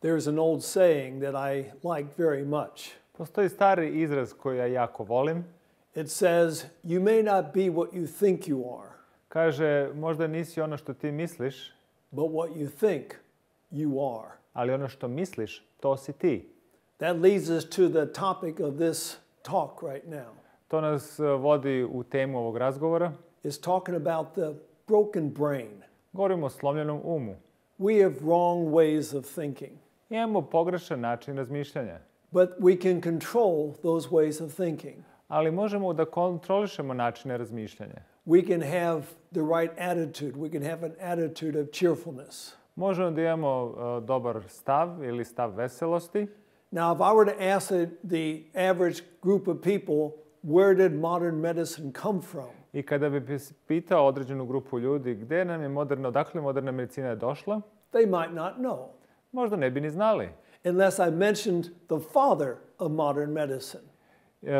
There's an old saying that I like very much. Postoji stari izraz koji ja jako volim. It says, you may not be what you think you are, Kaže, možda nisi ono što ti misliš, but what you think you are. ali ono što misliš, to si ti. That leads us to the topic of this talk right now. To nas vodi u temu ovog razgovora. It's talking about the broken brain. Govorimo o slomljenom umu. We have wrong ways of thinking, Imamo pogrešan način razmišljanja, but we can control those ways of thinking. ali možemo da kontrolišemo načine razmišljanja. We can have the right attitude. We can have an attitude of cheerfulness. Možemo da imamo dobar stav ili stav veselosti. Now, if I were to ask the average group of people, where did modern medicine come from? I kada bi pitao određenu grupu ljudi odakle moderna medicina je došla, They might not know, možda ne bi ni znali. unless I mentioned the father of modern medicine.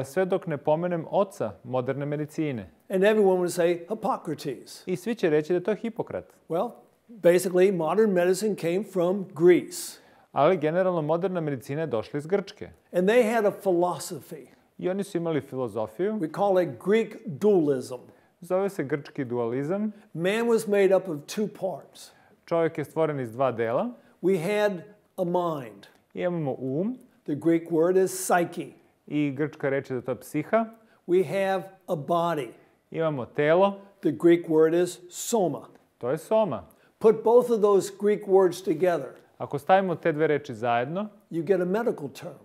Sve dok ne pomenem oca moderne medicine. And everyone would say Hippocrates. I svi će reći da je to Hipokrat. Well, basically, modern medicine came from Greece. Ali generalno moderna medicina je došla iz Grčke. And they had a philosophy. I oni su imali filozofiju. We call it Greek dualism. Zove se grčki dualizam. Man was made up of two parts. Čovjek je stvoren iz dva dela. We had a mind. Imamo um. The Greek word is psyche. I grčka reč je da to je psiha. We have a body. Imamo telo. The Greek word is soma. To je soma. Put both of those Greek words together, Ako stavimo te dve reči zajedno, you get a medical term,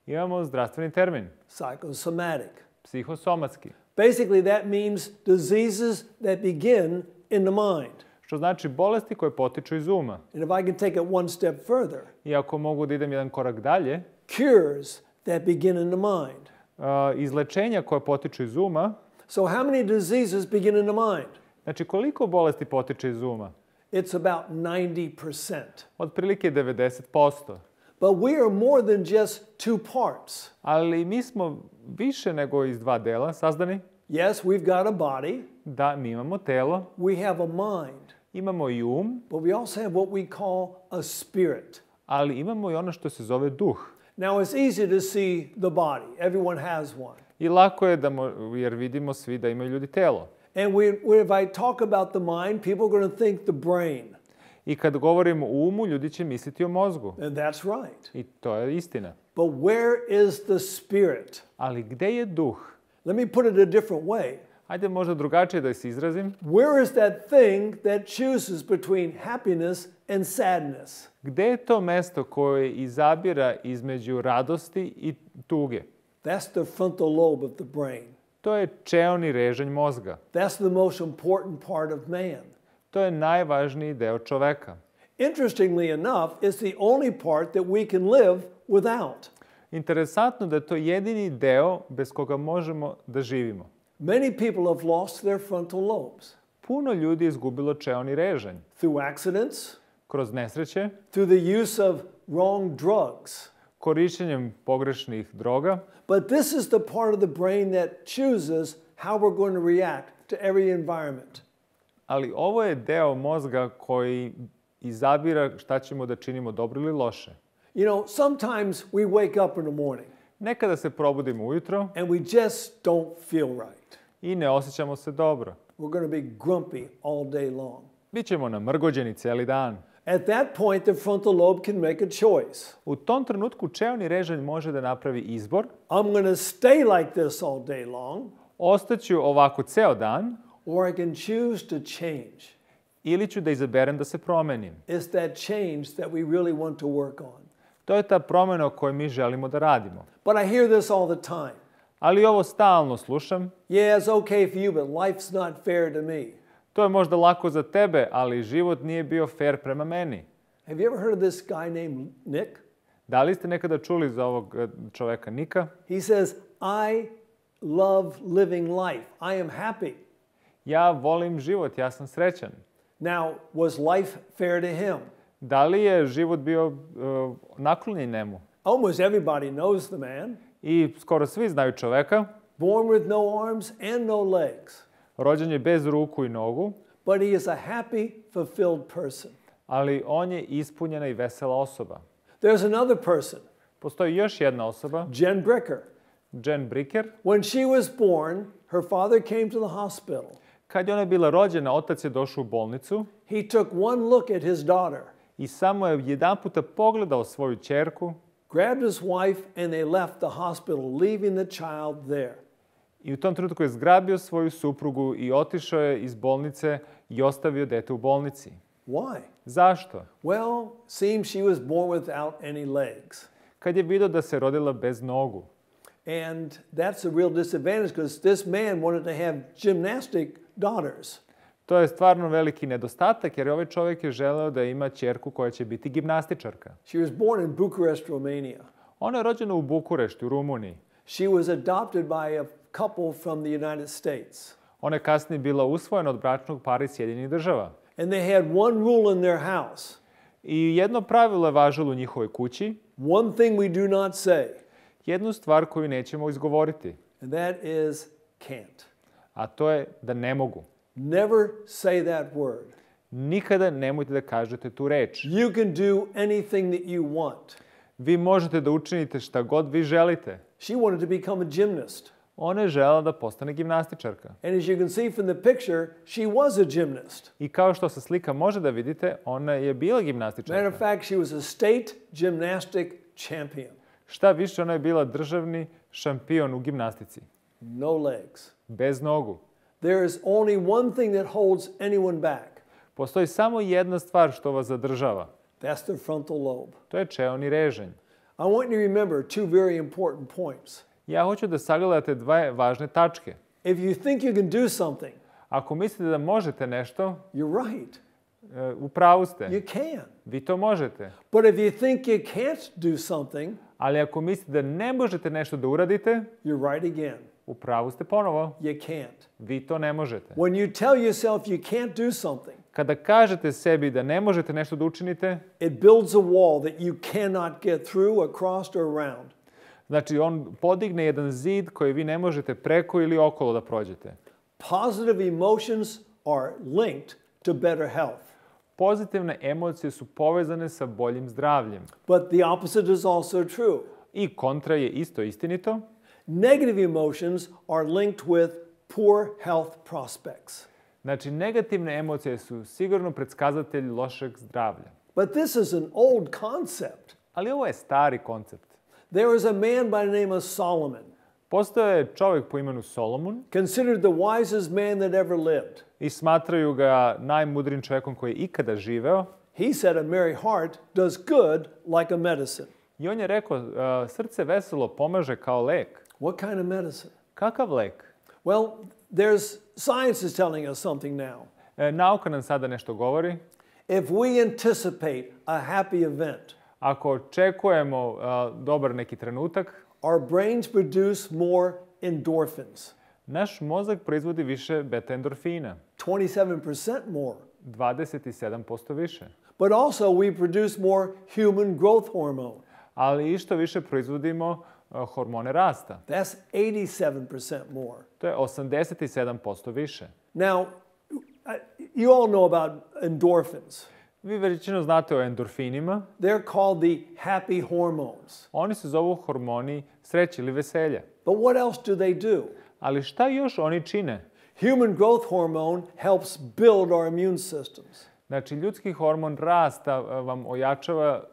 imamo zdravstveni termin. psychosomatic. Psihosomatski. Basically, that means diseases that begin in the mind. Što znači bolesti koje potiču iz uma. And if I can take it one step further, I ako mogu da idem jedan korak dalje, cures that begin in the mind. izlečenja koje potiču iz uma. So how many diseases begin in the mind? Znači koliko bolesti potiče iz uma? It's about 90%. Otprilike 90%. But we are more than just two parts. Ali mi smo više nego iz dva dela sazdani. Yes, we've got a body. Da, mi imamo telo, We have a mind. imamo i um, But we also have what we call a spirit. ali imamo i ono što se zove duh. Now, it's easy to see the body. Everyone has one. I lako je jer vidimo svi da imaju ljudi telo. And if I talk about the mind, people are going to think the brain. I kad govorimo o umu, ljudi će misliti o mozgu. And that's right. I to je istina. But where is the spirit? Ali gde je duh? Let me put it a different way. Ajde možda drugačije da se izrazim. Where is that thing that chooses between happiness and sadness? Gde je to mesto koje izabira između radosti i tuge? That's the frontal lobe of the brain. To je čeoni režanj mozga. That's the most important part of man. To je najvažniji deo čoveka. Interestingly enough, it's the only part that we can live without. Interesantno da je to jedini deo bez koga možemo da živimo. Many people have lost their frontal lobes Puno ljudi je izgubilo čeoni režanj. through accidents, Kroz nesreće, through the use of wrong drugs. korišćenjem pogrešnih droga, But this is the part of the brain that chooses how we're going to react to every environment. ali ovo je deo mozga koji izabira šta ćemo da činimo dobro ili loše. You know, sometimes we wake up in the morning Nekada se probudimo ujutro and we just don't feel right. i ne osjećamo se dobro. We're going to be grumpy all day long. Bićemo namrgođeni cijeli dan. At that point, the frontal lobe can make a choice. U tom trenutku čeoni režanj može da napravi izbor. I'm going to stay like this all day long, Ostaću ovako ceo dan or I can choose to change. ili ću da izaberem da se promenim. It's that change that we really want to work on. To je ta promjena o kojoj mi želimo da radimo. But I hear this all the time. Ali ovo stalno slušam. Yeah, it's okay for you, but life's not fair to me. To je možda lako za tebe, ali život nije bio fair prema meni. Have you ever heard of this guy named Nick? Da li ste nekada čuli za ovog čoveka Nika? He says, I love living life. I am happy. Ja volim život, ja sam srećan. Now, was life fair to him? Da li je život bio naklonjen njemu? Almost everybody knows the man. I skoro svi znaju čoveka. Born with no arms and no legs. Rođen je bez ruku i nogu. But he is a happy, fulfilled person. Ali on je ispunjena i vesela osoba. There's another person, Postoji još jedna osoba, Jen Bricker. Jen Bricker. When she was born, her father came to the hospital. Kad je ona bila rođena, otac je došao u bolnicu He took one look at his daughter, i samo je jedanputa pogledao svoju ćerku grabbed his wife, and they left the hospital, leaving the child there. i u tom trenutku je zgrabio svoju suprugu i otišao je iz bolnice i ostavio dete u bolnici. Why? Zašto? Well, seems she was born without any legs. Kad je vidio da se rodila bez nogu. And that's a real disadvantage because this man wanted to have gymnastic daughters. To je stvarno veliki nedostatak jer ovaj čovjek je želeo da ima ćerku koja će biti gimnastičarka. She was born in Bucharest, Romania. Ona je rođena u Bukureštu, u Rumuniji. She was adopted by a couple from the United States. Ona je kasnije bila usvojena od bračnog para iz Sjedinjenih Država. And they had one rule in their house. I jedno pravilo je važilo u njihovoj kući. One thing we do not say. Jednu stvar koju nećemo izgovoriti. And that is can't. A to je da ne mogu. Never say that word. Nikada nemojte da kažete tu reč. You can do anything that you want. Vi možete da učinite šta god vi želite. She wanted to become a gymnast. Ona je želela da postane gimnastičarka. And as you can see from the picture, she was a gymnast. I kao što sa slika može da vidite, ona je bila gimnastičarka. Matter of fact, she was a state gymnastic champion. Šta više, ona je bila državni šampion u gimnastici. No legs. Bez nogu. There is only one thing that holds anyone back. Postoji samo jedna stvar što vas zadržava. That's the frontal lobe. To je čeoni reženj. I want you to remember two very important points. Ja hoću da sagledate dve važne tačke. If you think you can do something, Ako mislite da možete nešto, you're right. u pravu ste. You can. Vi to možete. But if you think you can't do something, Ali ako mislite da ne možete nešto da uradite, you're right again. u pravu ste ponovo. You can't. Vi to ne možete. When you tell yourself you can't do something, Kada kažete sebi da ne možete nešto da učinite, it builds a wall that you cannot get through, across, or around. znači on podigne jedan zid koji vi ne možete preko ili okolo da prođete. Positive emotions are linked to better health. Pozitivne emocije su povezane sa boljim zdravljem. But the opposite is also true. I kontra je isto istinito. Negative emotions are linked with poor health prospects. Znači, negativne emocije su sigurno predskazatelj lošeg zdravlja. But this is an old concept. Ali ovo je stari koncept. There was a man by the name of Solomon, Postoje je čovjek po imenu Solomon considered the wisest man that ever lived. i smatraju ga najmudrijim čovjekom koji je ikada živeo. He said a merry heart does good like a medicine. I on je rekao, srce veselo pomaže kao lek. What kind of medicine? Kakav lek? Well, science is telling us something now. Nauka nam sada nešto govori. If we anticipate a happy event, Ako očekujemo dobar neki trenutak, our brains produce more endorphins, naš mozak proizvodi više beta-endorfina, 27% more. 27% više. But also we produce more human growth hormone. Ali i što više proizvodimo hormone rasta. That's 87% more. To je 87% više. Now, you all know about endorphins. Vi većinu znate o endorfinima. They're called the happy hormones. Oni se zovu hormoni sreće ili veselja. But what else do they do? Ali šta još oni čine? Human growth hormone helps build our immune systems. Znači, ljudski hormon rasta vam ojačava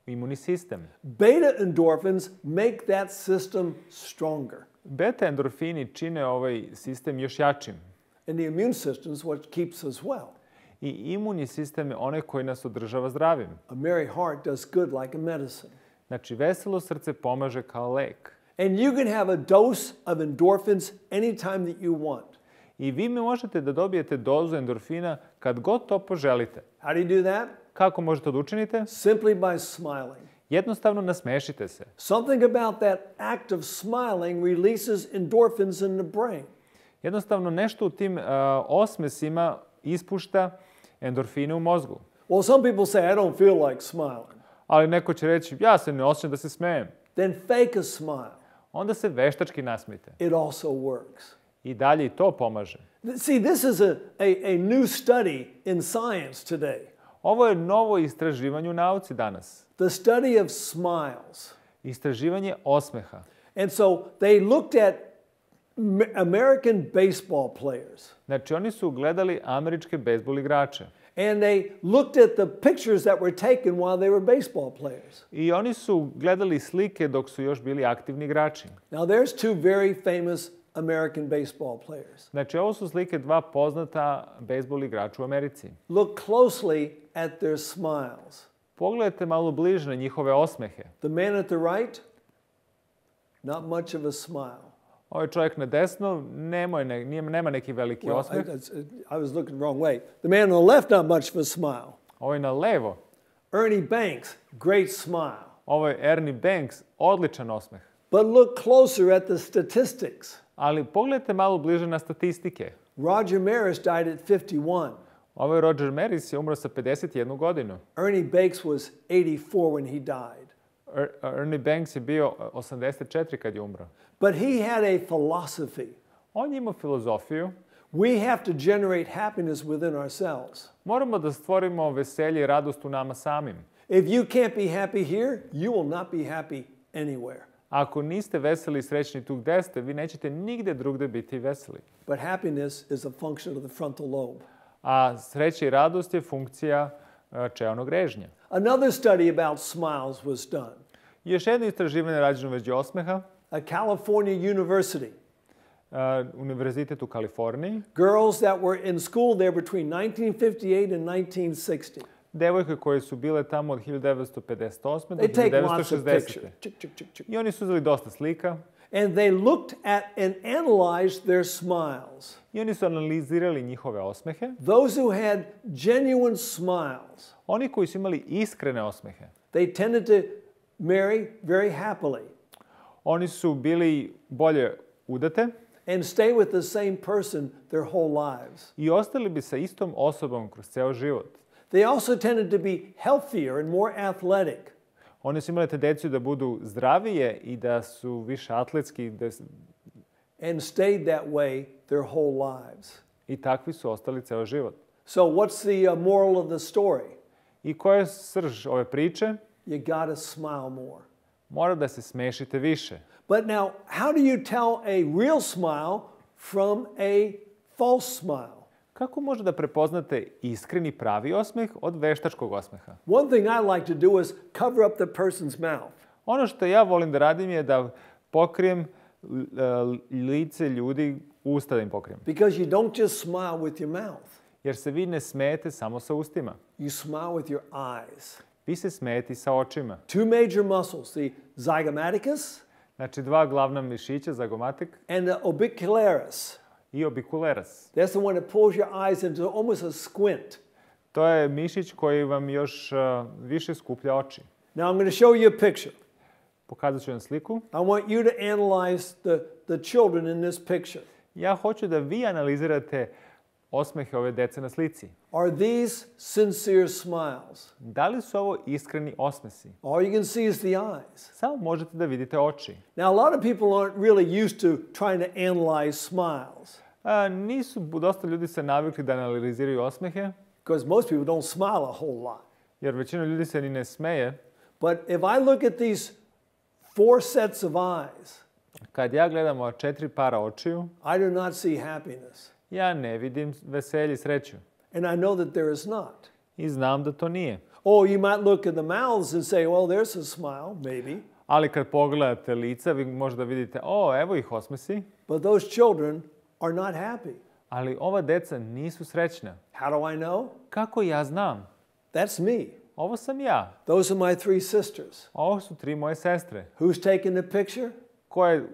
imunni sistem. Beta endorphins make that system stronger. Beta-endorfini čine ovaj sistem još jačim. And the immune system is what keeps us well. I imunni sistem je onaj koji nas održava zdravim. A merry heart does good like a medicine. Znači, veselo srce pomaže kao lek. And you can have a dose of endorphins anytime that you want. I vi možete da dobijete dozu endorfina kad god to poželite. How do you do that? Kako možete da učinite? Simply by smiling. Jednostavno nasmešite se. Something about that act of smiling releases endorphins in the brain. Jednostavno nešto u tim osmesima ispušta endorfine u mozgu. Well, some people say, I don't feel like smiling. Ali neko će reći, ja se ne osjećam da se smejem. Then fake a smile. Onda se veštački nasmijte. It also works. I dalje i to pomaže. See, this is a new study in science today. Ovo je novo istraživanje u nauci danas. The study of smiles. Istraživanje osmeha. And so they looked at American baseball players. Znači, oni su gledali američke bejzbol igrače. And they looked at the pictures that were taken while they were baseball players. I oni su gledali slike dok su još bili aktivni igrači. Now there's two very famous American baseball players. Znači, ovo su slike dva poznata bejzbol igrača u Americi. Look closely at their smiles. Pogledajte malo bliže na njihove osmehe. The man at the right, not much of a smile. Ovaj čovjek na desno nema neki veliki osmeh. I was looking the wrong way. The man on the left, not much of a smile. Ovaj na levo. Ernie Banks, great smile. Ovo je Ernie Banks, odličan osmeh. But look closer at the statistics. Ali pogledajte malo bliže na statistike. Roger Maris died at 51. Ovaj Roger Maris je umro sa 51 godinu. Ernie Banks was 84 when he died. Ernie Banks je bio 84 kad je umro. But he had a philosophy. On je imao filozofiju. We have to generate happiness within ourselves. Moramo da stvorimo veselje i radost u nama samim. If you can't be happy here, you will not be happy anywhere. Ako niste veseli i srećni tu gde ste, vi nećete nigde drugde biti veseli. But happiness is a function of the frontal lobe. A sreća i radost je funkcija čeonog režnja. Another study about smiles was done. Još jedno istraživanje rađeno već osmeha. A California university. Univerzitet u Kaliforniji. Girls that were in school there between 1958 and 1960. Devojke koje su bile tamo od 1958. do 1960. I oni su uzeli dosta slika. And they looked at and analyzed their smiles. I oni su analizirali njihove osmehe. Those who had genuine smiles. Oni koji su imali iskrene osmehe. They tended to marry very happily. Oni su bili bolje udate. And stay with the same person their whole lives. I ostali bi sa istom osobom kroz ceo život. They also tended to be healthier and more athletic. Oni su imali tendenciju da budu zdravije i da su više atletski. And stayed that way their whole lives. I takvi su ostali ceo život. So what's the moral of the story? I koja je srž ove priče? You gotta smile more. Mora da se smešite više. But now, how do you tell a real smile from a false smile? Kako može da prepoznate iskreni pravi osmeh od veštačkog osmeha? One thing I like to do is cover up the person's mouth. Ono što ja volim da radim je da pokrijem lice ljudi, usta da im pokrijem. Because you don't just smile with your mouth. Jer se vi ne smejete samo sa ustima. You smile with your eyes. Vi se smejete sa očima. Two major muscles, the zygomaticus, znači dva glavna mišića, zygomatic and the orbicularis. I orbicularis. That's the one that pulls your eyes into almost a squint. To je mišić koji vam još više skuplja oči. Now I'm going to show you a picture. Pokazat ću vam sliku. I want you to analyze the children in this picture. Ja hoću da vi analizirate osmehe ove dece na slici. Are these sincere smiles? Da li su ovo iskreni osmesi? All you can see is the eyes. Samo možete da vidite oči. Now, a lot of people aren't really used to trying to analyze smiles. Dosta ljudi se navikli da analiziraju osmehe. Because most people don't smile a whole lot. Jer većina ljudi se ni ne smeje. But if I look at these four sets of eyes, kad ja gledam ova 4 para očiju, I do not see happiness. Ja ne vidim veselje i sreću. And I know that there is not. I znam da to nije. Oh, you might look at the mouths and say, well, there's a smile, maybe. Ali kad pogledate lica, vi možda vidite, evo ih osmesi. But those children are not happy. Ali ova deca nisu srećna. How do I know? Kako ja znam? That's me. Ovo sam ja. Those are my 3 sisters. Ovo su 3 moje sestre. Who's taken the picture? Ko je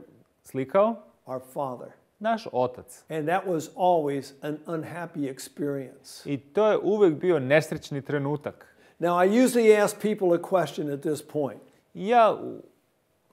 slikao? Our father. Naš otac. And that was always an unhappy experience. I to je uvek bio nesrećni trenutak. Now, I usually ask people a question at this point. Ja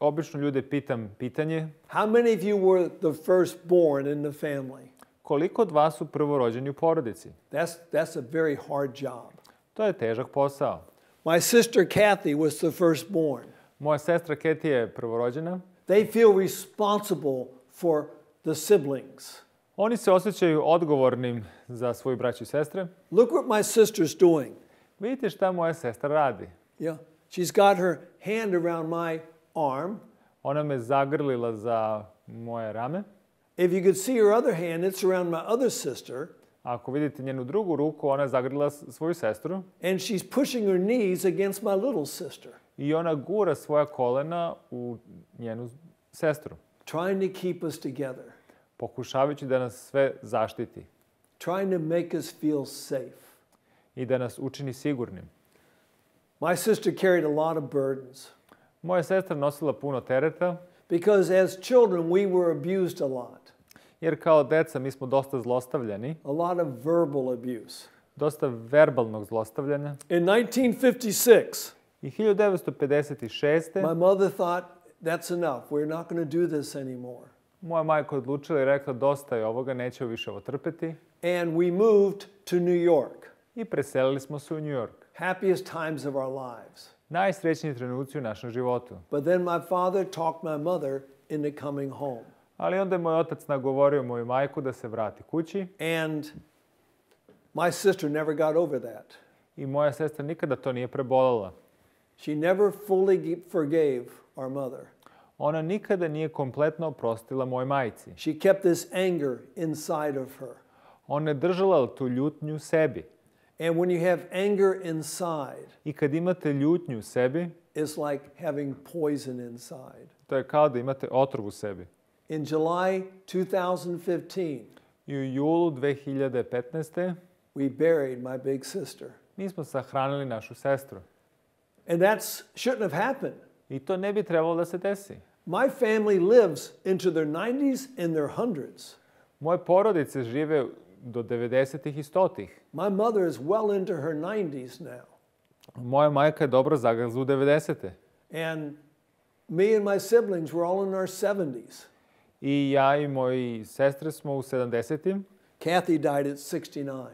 obično ljude pitam pitanje. How many of you were the firstborn in the family? Koliko od vas su prvorođeni u porodici? That's a very hard job. To je težak posao. My sister Kathy was the firstborn. Moja sestra Kathy je prvorođena. They feel responsible for the siblings. Oni se osjećaju odgovornim za svoju braću i sestre. Look what my sister's doing. vidite šta moja sestra radi. Yeah. She's got her hand around my arm. Ona me zagrlila za moje rame. If you could see her other hand, it's around my other sister. Ako vidite njenu drugu ruku, ona je zagrlila svoju sestru. And she's pushing her knees against my little sister. I ona gura svoja kolena u njenu sestru. Trying to keep us together. Pokušavajući da nas sve zaštiti. Trying to make us feel safe. I da nas učini sigurnim. My sister carried a lot of burdens. Moja sestra nosila puno tereta. Because as children we were abused a lot. Jer kao deca mi smo dosta zlostavljani. A lot of verbal abuse. Dosta verbalnog zlostavljanja. In 1956, I 1956. my mother thought, that's enough. We're not going to do this anymore. Moja majka odlučila i rekla dosta je ovoga, nećemo više ovo trpeti. And we moved to New York. I preselili smo se u New York. Happiest times of our lives. Najsrećniji trenuci u našem životu. But then my father talked my mother into coming home. Ali onda je moj otac nagovorio moju majku da se vrati kući. And my sister never got over that. I moja sestra nikada to nije prebolela. She never fully forgave our mother. Ona nikada nije kompletno oprostila mojoj majci. She kept this anger inside of her. Ona je držala tu ljutnju u sebi. And when you have anger inside, I kad imate ljutnju u sebi, it's like having poison inside. to je kao da imate otrov u sebi. In July 2015, I u julu 2015. we buried my big sister. mi smo sahranili našu sestru. And that shouldn't have happened. I to ne bi trebalo da se desi. My family lives into their 90s and their 100s. Moje porodice žive do 90-ih i 100-ih. My mother is well into her 90s now. Moja majka je dobro zagazla u 90-te. And me and my siblings were all in our 70s. I ja i moji sestre smo u 70-im. Kathy died at 69.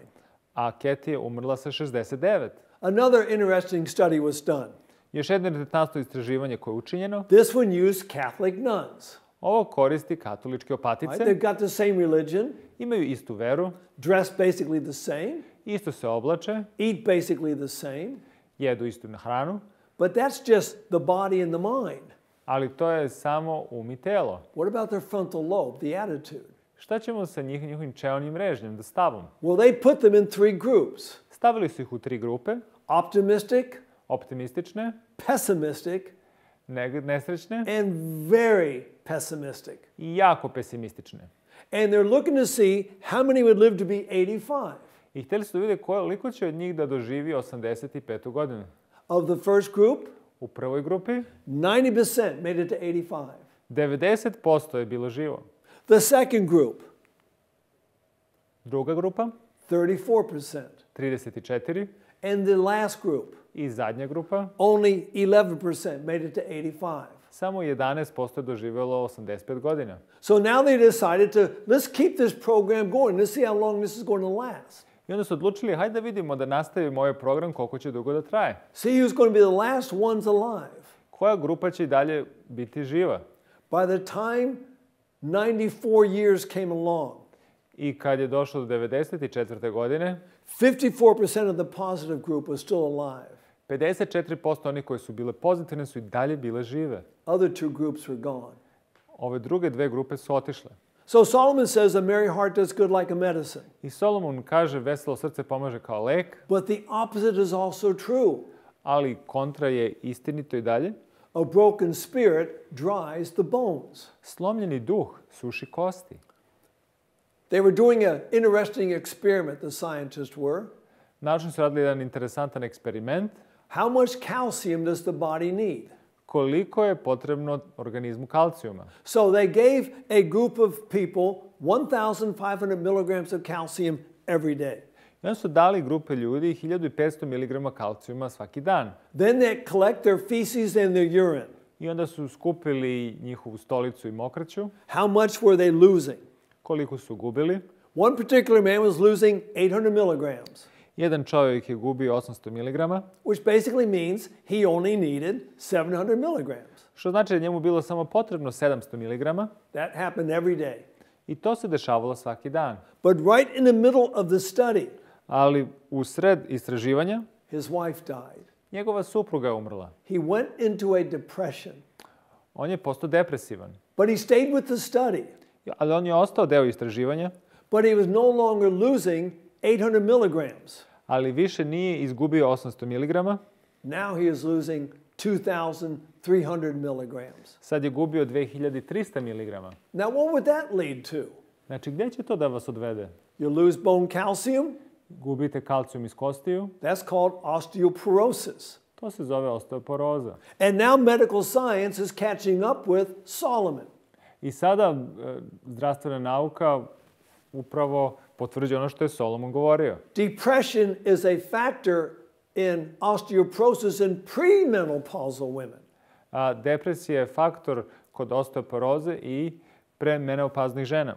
A Kathy je umrla sa 69. Another interesting study was done. Još jedno interesantno istraživanje koje je učinjeno. This one used Catholic nuns. Ovo koristi katoličke opatice. Right? They've got the same religion. Imaju istu veru. Dress basically the same. Isto se oblače. Eat basically the same. Jedu istu hranu. But that's just the body and the mind. Ali to je samo um i telo. What about their frontal lobe, the attitude? Šta ćemo sa njihovim čelnim mrežnjem, da stavom? Well, they put them in 3 groups. Stavili su ih u 3 grupe. Optimistic, Optimistične, pessimistic, nesrećne and very pessimistic. i jako pesimistične. And they're looking to see how many would live to be 85. I htjeli su da vide koliko će od njih da doživi 85. godinu. Of the first group, U prvoj grupi 90% made it to 85. 90% je bilo živo. The second group, Druga grupa 34%. 34 And the last group, i zadnja grupa only 11% made it to 85. samo 11% je doživjelo 85 godina. So now they decided to, let's keep this program going. Let's see how long this is going to last. I onda su odlučili, hajde da vidimo da nastavimo ovaj program koliko će dugo da traje. See who's going to be the last ones alive. Koja grupa će i dalje biti živa? By the time 94 years came along, I kad je došlo do 94. godine, 54% of the positive group was still alive. 54% onih koji su bile pozitivne su i dalje bile žive. Other 2 groups were gone. Ove druge 2 grupe su otišle. So Solomon says a merry heart does good like a medicine. I Solomon kaže veselo srce pomaže kao lek, But the opposite is also true. ali kontra je istinito i dalje. A broken spirit dries the bones. Slomljeni duh suši kosti. They were doing an interesting experiment, the scientists were. Naučnici su radili jedan interesantan eksperiment. How much calcium does the body need? Koliko je potrebno organizmu kalcijuma? So they gave a group of people 1,500 milligrams of calcium every day. I onda su dali grupe ljudi 1500 mg kalcijuma svaki dan. Then they collect their feces and their urine. I onda su skupili njihovu stolicu i mokraću. How much were they losing? Koliko su gubili? One particular man was losing 800 milligrams, Jedan čovjek je gubio 800 mg, which basically means he only needed 700 milligrams. što znači da je njemu bilo samo potrebno 700 mg. That happened every day. I to se dešavalo svaki dan. But right in the middle of the study, Ali u sred istraživanja His wife died. Njegova supruga je umrla. He went into a depression. On je postao depresivan. But he stayed with the study. Ali on je ostao deo istraživanja. But he was no longer losing 800 milligrams. Ali više nije izgubio 800 miligrama. Now he is losing 2,300 milligrams. Sad je gubio 2300 miligrama. Now what would that lead to? Znači, gdje će to da vas odvede? You lose bone calcium? Gubite kalcijum iz kostiju. That's called osteoporosis. To se zove osteoporoza. And now medical science is catching up with Solomon. I sada zdravstvena nauka upravo potvrđuje ono što je Solomon govorio. Depression is a factor in osteoporosis in premenopausal women. Depresija je faktor kod osteoporoze i premenopauznih žena.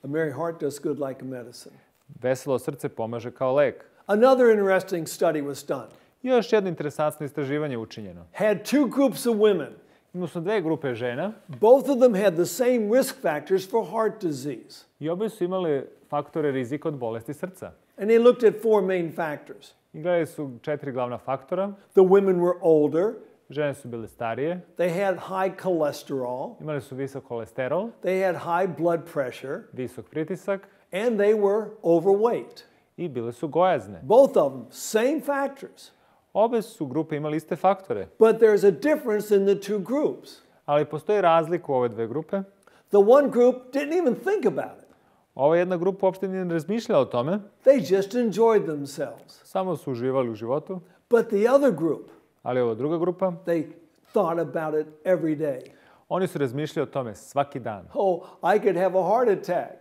A merry heart does good like a medicine. Veselo srce pomaže kao lek. Another interesting study was done. Još jedno interesantno istraživanje učinjeno. Had two groups of women. Imali smo dve grupe žena. Both of them had the same risk factors for heart disease. I obe su imali faktore rizika od bolesti srca. And they looked at four main factors. I gledali su 4 glavna faktora. The women were older. Žene su bile starije. They had high cholesterol. Imali su visok kolesterol. They had high blood pressure. Visok pritisak. And they were overweight. I bile su gojazne. Both of them, same factors. Obe su grupe imali iste faktore. But there's a difference in the two groups. Ali postoji razlika u ove dve grupe. The one group didn't even think about it. Ova jedna grupa uopšte nije razmišljala o tome. They just enjoyed themselves. Samo su uživali u životu. But the other group, Ali ova druga grupa, they thought about it every day. oni su razmišljali o tome svaki dan. Oh, I could have a heart attack.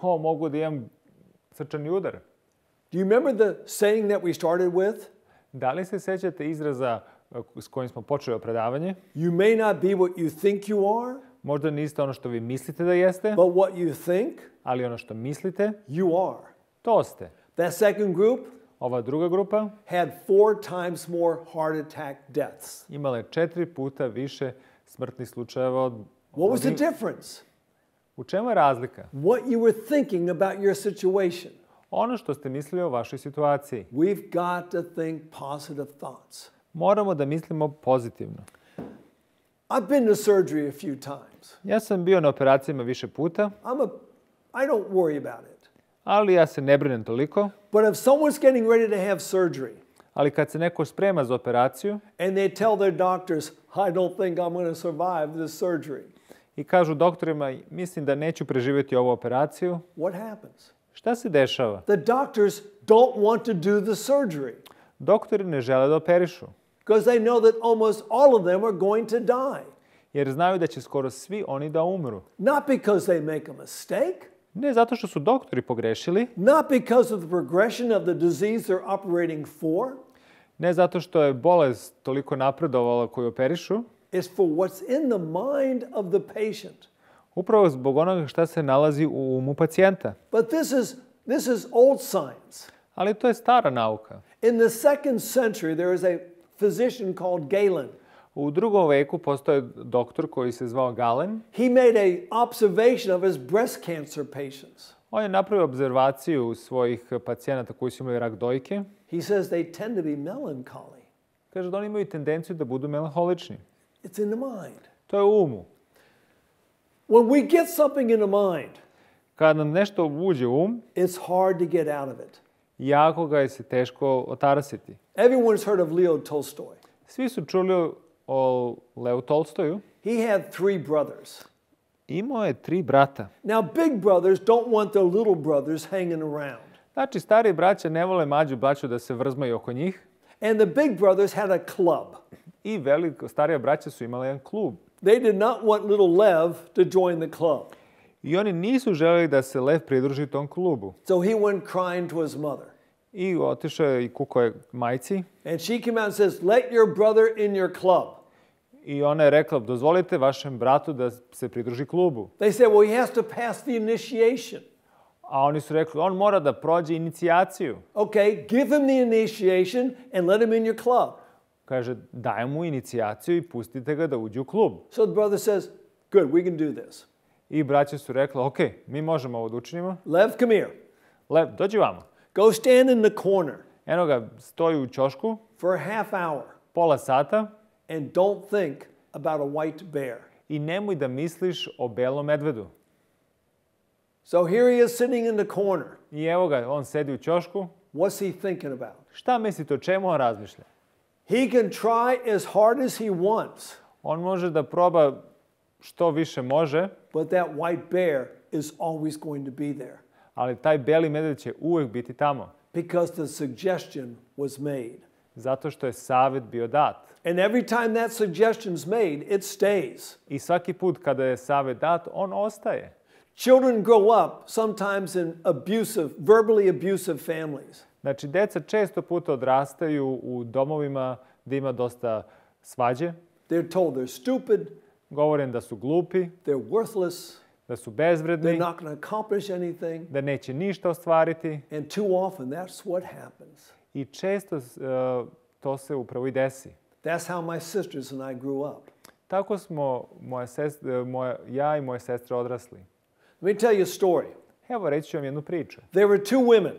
Mogu da imam srčani udar. Do you remember the saying that we started with? Da li se sećate izraza s kojim smo počeli predavanje? You may not be what you think you are, Možda niste ono što vi mislite da jeste, but what you think, ali ono što mislite, you are. to ste. That second group Ova druga grupa had 4 times more heart attack deaths. imala je 4 puta više smrtnih slučajeva od... What was the difference? U čemu je razlika? What you were thinking about your situation. Ono što ste mislili o vašoj situaciji. We've got to think positive thoughts. Moramo da mislimo pozitivno. I've been to surgery a few times. Ja sam bio na operacijama više puta, I don't worry about it. ali ja se ne brinem toliko. But if someone's getting ready to have surgery, Ali kad se neko sprema za operaciju and they tell their doctors, I don't think I'm going to survive this surgery, i kažu doktorima, mislim da neću preživjeti ovu operaciju, what happens? šta se dešava? The doctors don't want to do the surgery Doktori ne žele da operišu, because they know that almost all of them are going to die. jer znaju da će skoro svi oni da umru. Not because they make a mistake, Ne zato što su doktori pogrešili, not because of the progression of the disease they're operating for. ne zato što je bolest toliko napredovala koju operišu, It's for what's in the mind of the patient. upravo zbog onoga šta se nalazi u umu pacijenta. But this is old science. Ali to je stara nauka. In the 2nd century, there was a physician called Galen. U 2. veku postoje doktor koji se zvao Galen. He made a observation of his breast cancer patients. On je napravio obzervaciju svojih pacijenata koji su imali rak dojke. He says they tend to be melancholy. Kaže da oni imaju tendenciju da budu melanholični. It's in the mind. To je u umu. When we get something in the mind, Kad nam nešto uđe u um, it's hard to get out of it. jako ga je se teško otarasiti. Everyone's heard of Leo Tolstoy. Svi su čuli o Leu Tolstoju. He had 3 brothers. Imao je 3 brata. Now, big brothers don't want their little brothers hanging around. Znači, stari braća ne vole mlađu braću da se vrzmaju oko njih. And the big brothers had a club. I starija braća su imali jedan klub. They did not want little Lev to join the club. I oni nisu želeli da se Lev pridruži tom klubu. So he went crying to his mother. I otišao je i kukao je majci. And she came out and says, let your brother in your club. I ona je rekla, dozvolite vašem bratu da se pridruži klubu. They said, well, he has to pass the initiation. A oni su rekli, on mora da prođe inicijaciju. Okay, give him the initiation and let him in your club. Kaže, daj mu inicijaciju i pustite ga da uđe u klub. So the brother says, good, we can do this. I braća su rekla, ok, mi možemo ovo da učinimo. Lev, come here. Lev, dođi vamo. Go stand in the corner. Eno ga, stoji u ćošku for a half hour pola sata and don't think about a white bear. i nemoj da misliš o belom medvedu. So here he is sitting in the corner. I evo ga, on sedi u ćošku. What's he thinking about? Šta mislite, o čemu on razmišlja? He can try as hard as he wants, On može da proba što više može, but that white bear is always going to be there ali taj beli medved će uvek biti tamo. because the suggestion was made. Zato što je savjet bio dat. And every time that suggestion's made, it stays. I svaki put kada je savjet dat, on ostaje. Children grow up sometimes in verbally abusive families. Znači, deca često puta odrastaju u domovima gde ima dosta svađe. They're told they're stupid, Govorim da su glupi, they're worthless, da su bezvredni, they're not going to accomplish anything, da neće ništa ostvariti. and too often that's what happens. I često to se upravo i desi. That's how my sisters and I grew up. Tako smo ja i moje sestre odrasli. Let me tell you a story. Evo, reći ću vam jednu priču. There were two women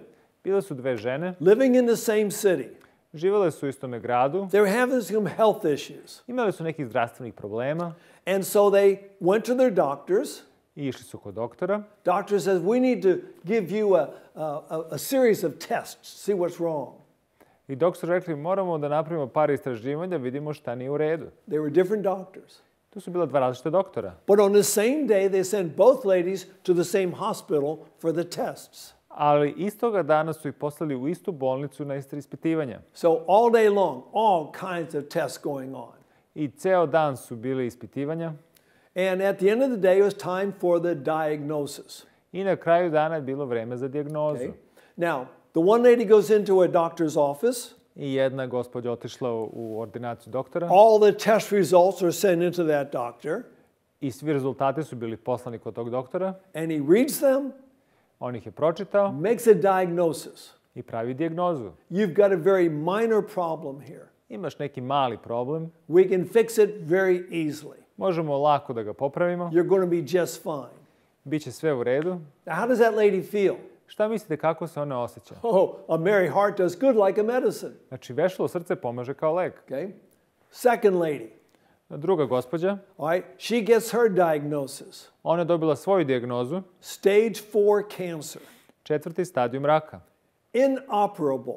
Bile su dve žene, living in the same city. živele su u istome gradu, They were having some health issues. imali su nekih zdravstvenih problema And so they went to their doctors. i išli su kod doktora. Doctor says, we need to give you a series of tests, see what's wrong. I doktor su rekli, moramo da napravimo par istraživanja, vidimo šta nije u redu. They were different doctors. Tu su bila dva različita doktora. But on the same day, they sent both ladies to the same hospital for the tests. Ali istoga dana su ih poslali u istu bolnicu na iste ispitivanja. So all day long, all kinds of tests going on. I ceo dan su bili ispitivanja. And at the end of the day, it was time for the diagnosis. I na kraju dana je bilo vreme za dijagnozu. Okay? Now, the one lady goes into a doctor's office. I jedna gospođa otišla u ordinaciju doktora. All the test results are sent into that doctor. I svi rezultati su bili poslani kod tog doktora. And he reads them, On ih je pročitao makes a diagnosis. i pravi dijagnozu. You've got a very minor problem here. Imaš neki mali problem, We can fix it very easily. možemo lako da ga popravimo, You're going to be just fine. biće sve u redu. Now, how does that lady feel? Šta mislite kako se ona osjeća? Oh, a merry heart does good like a medicine. Znači, vešalo srce pomaže kao lek. Okay? Second lady. Druga gospođa, All right, she gets her diagnosis. ona je dobila svoju dijagnozu, Stage 4 cancer. 4. stadijum raka, Inoperable.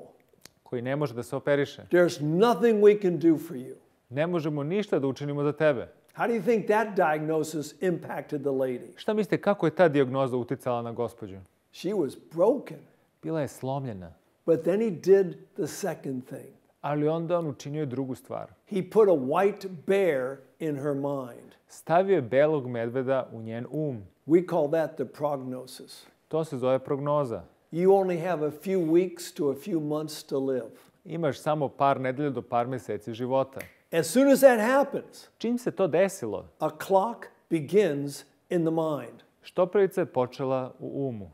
koji ne može da se operiše. There's nothing we can do for you. Ne možemo ništa da učinimo za tebe. How do you think that diagnosis impacted the lady? Šta mislite kako je ta dijagnoza uticala na gospođu? She was broken. Bila je slomljena. But then he did the second thing. Ali onda on učinio je drugu stvar. He put a white bear in her mind. Stavio je belog medveda u njen um. We call that the prognosis. To se zove prognoza. You only have a few weeks to a few months to live. Imaš samo par nedelja do par meseci života. As soon as that happens, Čim se to desilo, a clock begins in the mind. štoprivica je počela u umu.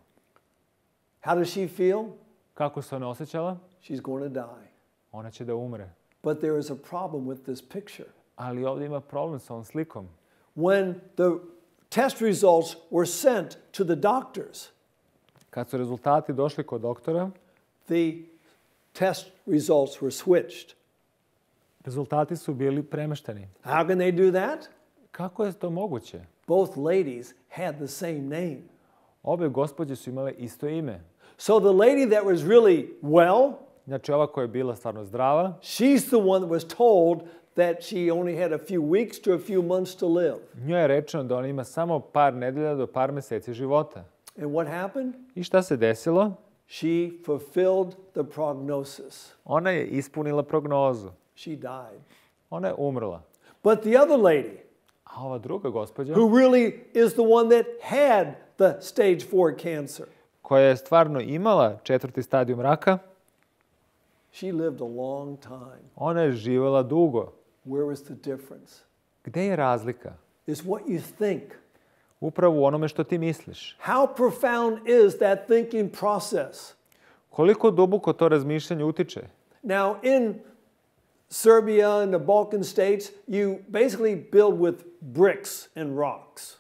How does she feel? Kako se ona osjećala? She's going to die. Ona će da umre. But there is a problem with this picture. Ali ovdje ima problem sa ovom slikom. When the test results were sent to the doctors, Kad su rezultati došli kod doktora, the test results were switched. rezultati su bili premešteni. How can they do that? Kako je to moguće? Both ladies had the same name. Obe gospođe su imale isto ime. So the lady that was really well, Znači, ova koja je bila stvarno zdrava, she's the one that was told that she only had a few weeks to a few months to live. njoj je rečeno da ona ima samo par nedelja do par meseci života. And what happened? I šta se desilo? She fulfilled the prognosis. Ona je ispunila prognozu. She died. Ona je umrla. But the other lady, A ova druga gospođa, who really is the one that had the stage 4 cancer, koja je stvarno imala 4. stadijum raka, she lived a long time. ona je živjela dugo. Where was the difference? Gde je razlika? Is what you think. Upravo u onome što ti misliš. How profound is that thinking process? Koliko duboko to razmišljanje utiče? Now, in Serbia and the Balkan states, you basically build with bricks and rocks.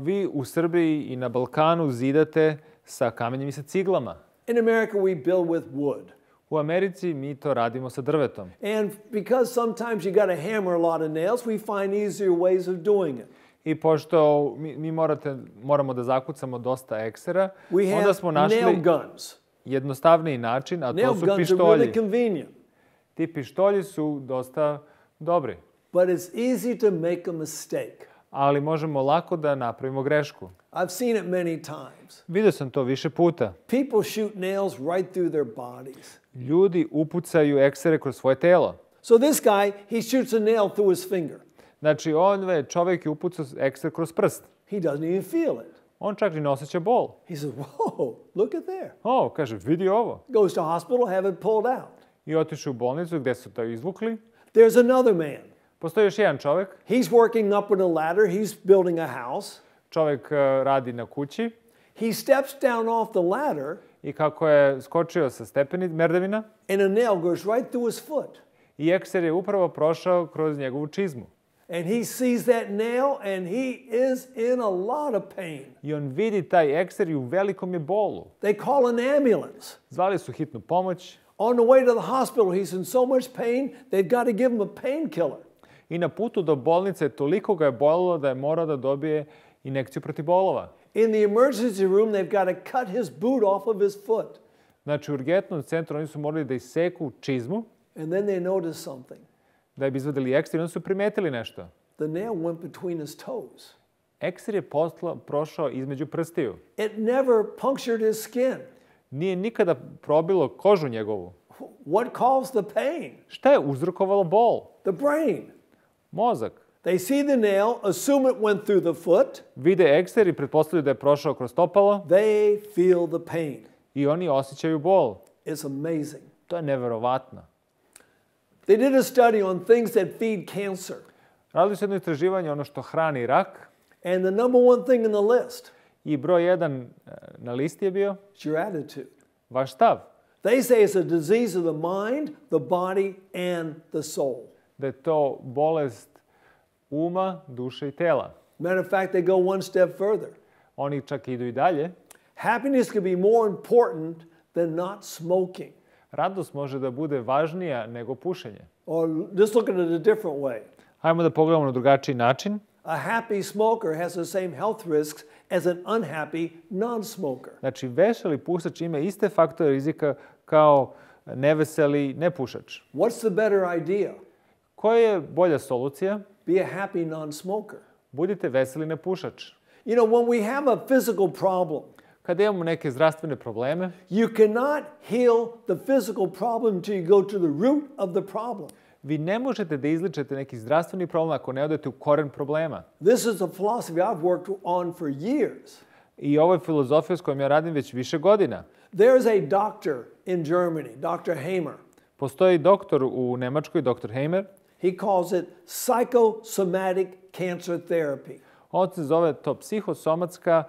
Vi u Srbiji i na Balkanu zidate sa kamenjem i sa ciglama. In America, we build with wood. U Americi mi to radimo sa drvetom. And because sometimes you got to hammer a lot of nails, we find easier ways of doing it. I pošto mi moramo da zakucamo dosta eksera, onda smo našli nail guns. Jednostavniji način, a Nail to su guns pištolji. are really convenient. Ti pištolji su dosta dobri. But it's easy to make a mistake. Ali možemo lako da napravimo grešku. I've seen it many times. Vidio sam to više puta. People shoot nails right through their bodies. Ljudi upucaju eksere kroz svoje telo. So this guy, he shoots a nail through his finger. Znači, čovjek je upucao ekser kroz prst. He doesn't even feel it. On čak ni ne osjeća bol. He says, whoa, look at there. Kaže, vidi ovo. Goes to hospital, have it pulled out. I otišao u bolnicu gdje su to izvukli. There's another man. Postoji još jedan čovjek. He's working up on a ladder. He's building a house. Čovjek radi na kući. He steps down off the ladder. I kako je skočio sa merdevina. And a nail goes right through his foot. I ekser je upravo prošao kroz njegovu čizmu. And he sees that nail and he is in a lot of pain. I on vidi taj ekser i u velikom je bolu. They call an ambulance. Zvali su hitnu pomoć. On the way to the hospital, he's in so much pain, they've got to give him a painkiller. I na putu do bolnice toliko ga je bolilo da je morao da dobije injekciju protiv bolova. In the emergency room, they've got to cut his boot off of his foot. Znači, u urgentnom centru oni su morali da iseku čizmu. And then they notice something. Da bi izvadili ekser, onda su primetili nešto. The nail went between his toes. Ekser je prošao između prstiju. It never punctured his skin. Nije nikada probilo kožu njegovu. What caused the pain? Šta je uzrokovalo bol? The brain. Mozak. They see the nail, assume it went through the foot. Vide ekser i pretpostavljaju da je prošao kroz stopalo. They feel the pain. I oni osjećaju bol. It's amazing. To je neverovatno. They did a study on things that feed cancer. Radili su jedno istraživanje ono što hrani rak. And the number one thing in the list. I broj 1 na listi je bio? It's your attitude. Vaš stav. They say it's a disease of the mind, the body, and the soul. Da je to bolest uma, duše i tela. Matter of fact, they go one step further. Oni čak idu i dalje. Happiness can be more important than not smoking. Radost može da bude važnija nego pušenje. Or just look at it a different way. Hajmo da pogledamo na drugačiji način. A happy smoker has the same health risks as an unhappy non-smoker. Znači, veseli pušač ima iste faktore rizika kao neveseli nepušač. What's the better idea? Koja je bolja solucija? Be a happy non-smoker. Budite veseli nepušač. You know, when we have a physical problem, kada imamo neke zdravstvene probleme, you cannot heal the physical problem until you go to the root of the problem. Vi ne možete da izlečete neki zdravstveni problem ako ne odete u koren problema. This is a philosophy I've worked on for years. I ovo je filozofija s kojom ja radim već više godina. There's a doctor in Germany, Dr. Hamer. Postoji doktor u Nemačkoj, Dr. Hamer. He calls it psychosomatic cancer therapy. On se zove to psihosomatska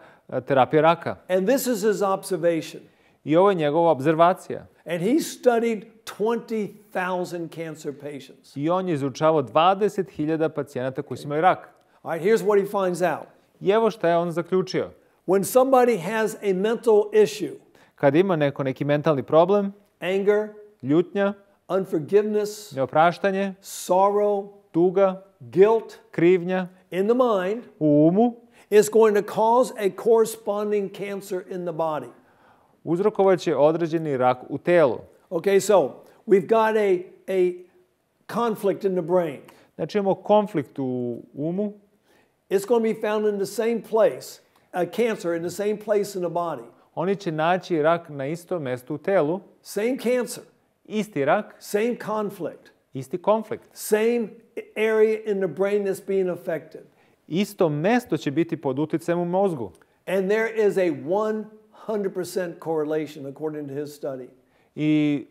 terapija raka. And this is his observation. I ovo je njegova obzervacija. And he studied 20,000 cancer patients. I on je izučavao 20.000 pacijenata koji su imali rak. All right, here's what he finds out. I evo šta je on zaključio. When somebody has a mental issue, kad ima neki mentalni problem, anger, ljutnja, unforgiveness, neopraštanje, sorrow, tuga, guilt, krivnja, in the mind, u umu, is going to cause a corresponding cancer in the body. Uzrokovaće određeni rak u telu. Okay, so we've got a conflict in the brain. Znači imamo konflikt u umu. It's going to be found in the same place, a cancer in the same place in the body. Oni će naći rak na istom mjestu u telu. Same cancer. Isti rak. Same conflict. Isti konflikt. Same area in the brain that's being affected. Isto mjesto će biti pod utjecajem u mozgu. And there is a 100% correlation according to his study. I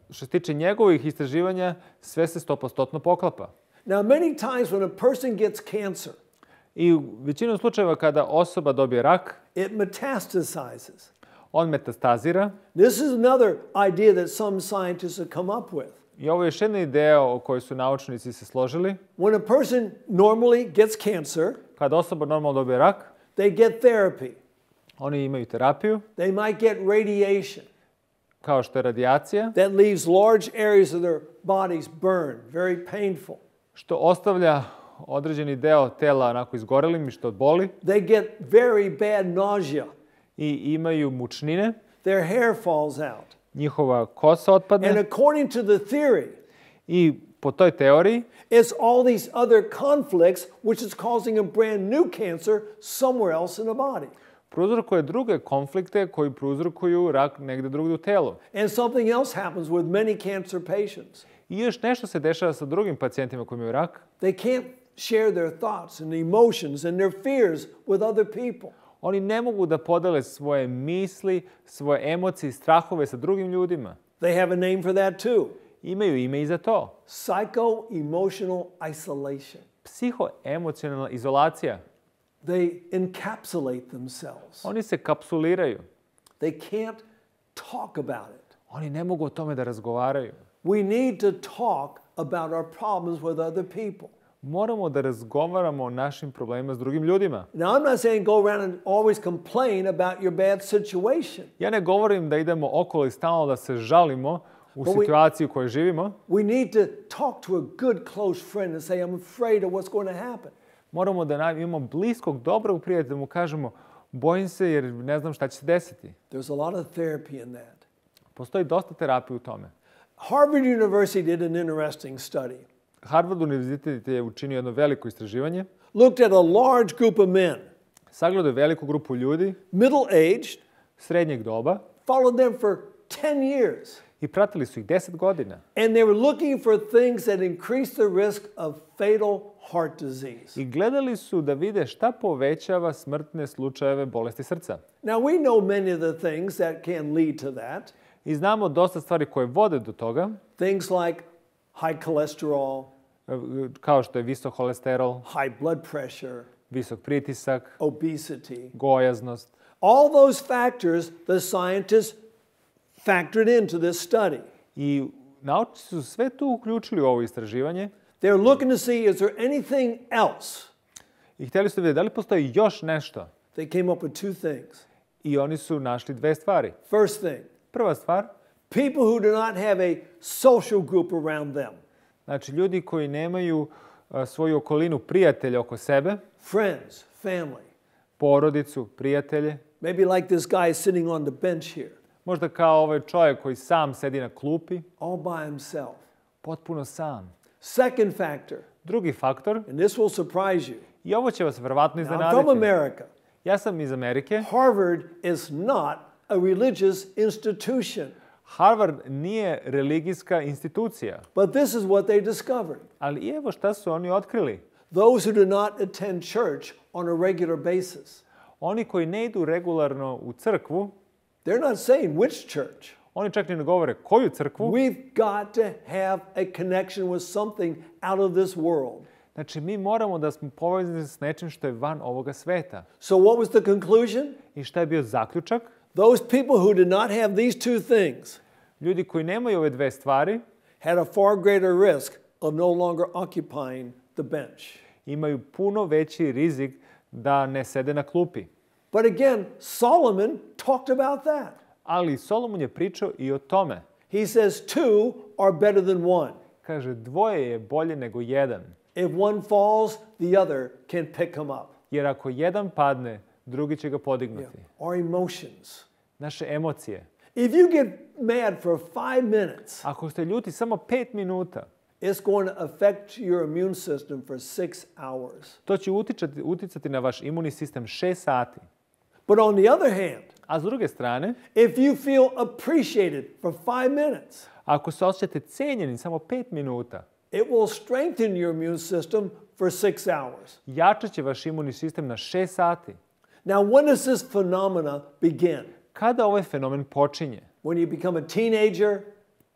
što se tiče njegovih istraživanja, sve se 100% poklapa. Now, many times when a person gets cancer, i u većinu slučajeva kada osoba dobije rak, it metastasizes. On metastazira. This is another idea that some scientists have come up with. I ovo je još jedna ideja o kojoj su naučnici se složili. When a person normally gets cancer, kada osoba normalno dobije rak, they get therapy. Oni imaju terapiju. They might get radiation. kao što je radijacija, that leaves large areas of their bodies burned, very painful. što ostavlja određeni deo tela onako izgorelim i što boli. They get very bad nausea. I imaju mučnine. Their hair falls out. Njihova kosa otpadne. And according to the theory, I po toj teoriji, it's all these other conflicts which is causing a brand new cancer somewhere else in the body. prouzrokuje druge konflikte koji prouzrokuju rak negde drugde u telu. And something else happens with many cancer patients. I još nešto se dešava sa drugim pacijentima koji imaju rak. They can't share their thoughts and emotions and their fears with other people. Oni ne mogu da podele svoje misli, svoje emocije i strahove sa drugim ljudima. They have a name for that too. Imaju ime i za to. Psycho-emotional isolation. Psihoemocionalna izolacija. They encapsulate themselves. Oni se kapsuliraju. They can't talk about it. Oni ne mogu o tome da razgovaraju. We need to talk about our problems with other people. Moramo da razgovaramo o našim problemima s drugim ljudima. Now, I'm not saying go around and always complain about your bad situation. Ja ne govorim da idemo okolo i stalno da se žalimo u situaciji u kojoj živimo. We need to talk to a good close friend and say, I'm afraid of what's going to happen. Moramo da imamo bliskog, dobrog prijatelja, da mu kažemo, bojim se jer ne znam šta će se desiti. There's a lot of therapy in that. Postoji dosta terapije u tome. Harvard University did an interesting study. Harvard univerzitet je učinio jedno veliko istraživanje. Looked at a large group of men. Sagledao je veliku grupu ljudi, middle-aged, srednjeg doba, followed them for 10 years. I pratili su ih 10 godina. And they were looking for things that increase the risk of fatal heart disease. I gledali su da vide šta povećava smrtne slučajeve bolesti srca. Now we know many of the things that can lead to that. I znamo dosta stvari koje vode do toga. Things like high cholesterol, kao što je visok holesterol, high blood pressure, visok pritisak, obesity. gojaznost. All those factors the scientists factored into this study. I naučnici su sve to uključili u ovo istraživanje. They're looking to see is there anything else. I htjeli su da vide da li postoji još nešto. They came up with two things. I oni su našli dve stvari. First thing. Prva stvar. People who do not have a social group around them. Znači ljudi koji nemaju svoju okolinu prijatelja oko sebe. Friends, family. Porodicu, prijatelje. Maybe like this guy sitting on the bench here. Možda kao ovaj čovjek koji sam sedi na klupi. All by himself. Potpuno sam. Second factor. Drugi faktor. And this will surprise you. I ovo će vas verovatno iznenaditi. I'm from America. Ja sam iz Amerike. Harvard is not a religious institution. Harvard nije religijska institucija. But this is what they discovered. Ali evo šta su oni otkrili. Those who do not attend church on a regular basis. Oni koji ne idu regularno u crkvu. They're not saying which church. Oni čak ni ne govore koju crkvu. We've got to have a connection with something out of this world. Znači, mi moramo da smo povezani s nečim što je van ovoga sveta. So what was the conclusion? I šta je bio zaključak? Those people who did not have these two things ljudi koji nemaju ove dve stvari had a far greater risk of no longer occupying the bench. Imaju puno veći rizik da ne sede na klupi. But again, Solomon talked about that. Ali Solomon je pričao i o tome. He says two are better than one. Kaže, dvoje je bolje nego jedan. If one falls, the other can pick him up. Jer ako jedan padne, drugi će ga podignuti. Yeah. Our emotions. Naše emocije. If you get mad for 5 minutes, ako ste ljuti samo 5 minuta, it's going to affect your immune system for 6 hours. To će uticati na vaš imunni sistem 6 sati. But on the other hand, a s druge strane, if you feel appreciated for 5 minutes, ako se osjećate cenjeni samo 5 minuta, it will strengthen your immune system for 6 hours. Jačat će vaš imunni sistem na 6 sati. Now, when does this phenomena begin? Kada ovaj fenomen počinje? When you become a teenager,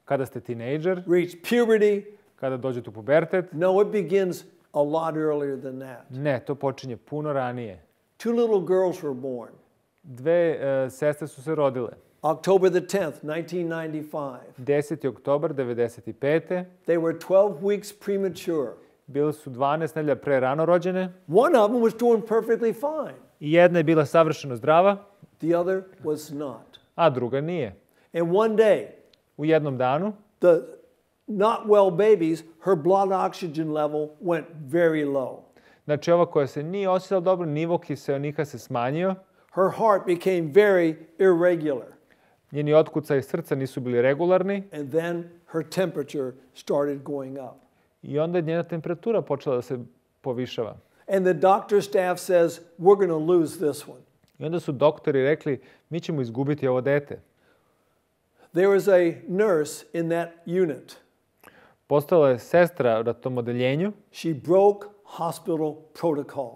kada ste tinejdžer, reach puberty, kada dođete u pubertet. No, it begins a lot earlier than that. Ne, to počinje puno ranije. 2 little girls were born. Dve sestre su se rodile. October the 10th, 1995. 10. oktobar 1995. They were 12 weeks premature. Bile su 12 nedelja pre rano rođene. One of them was doing perfectly fine. I jedna je bila savršeno zdrava. The other was not. A druga nije. And one day, U jednom danu, the not well babies, her blood oxygen level went very low. znači ova koja se nije osjećala dobro, nivo kiseonika se smanjio, Her heart became very irregular. njeni otkucaji srca nisu bili regularni And then her temperature started going up. i onda je njena temperatura počela da se povišava. And the doctor staff says, we're going to lose this one. I onda su doktori rekli, mi ćemo izgubiti ovo dete. There was a nurse in that unit. Postala je sestra na tom odeljenju. She broke hospital protocol.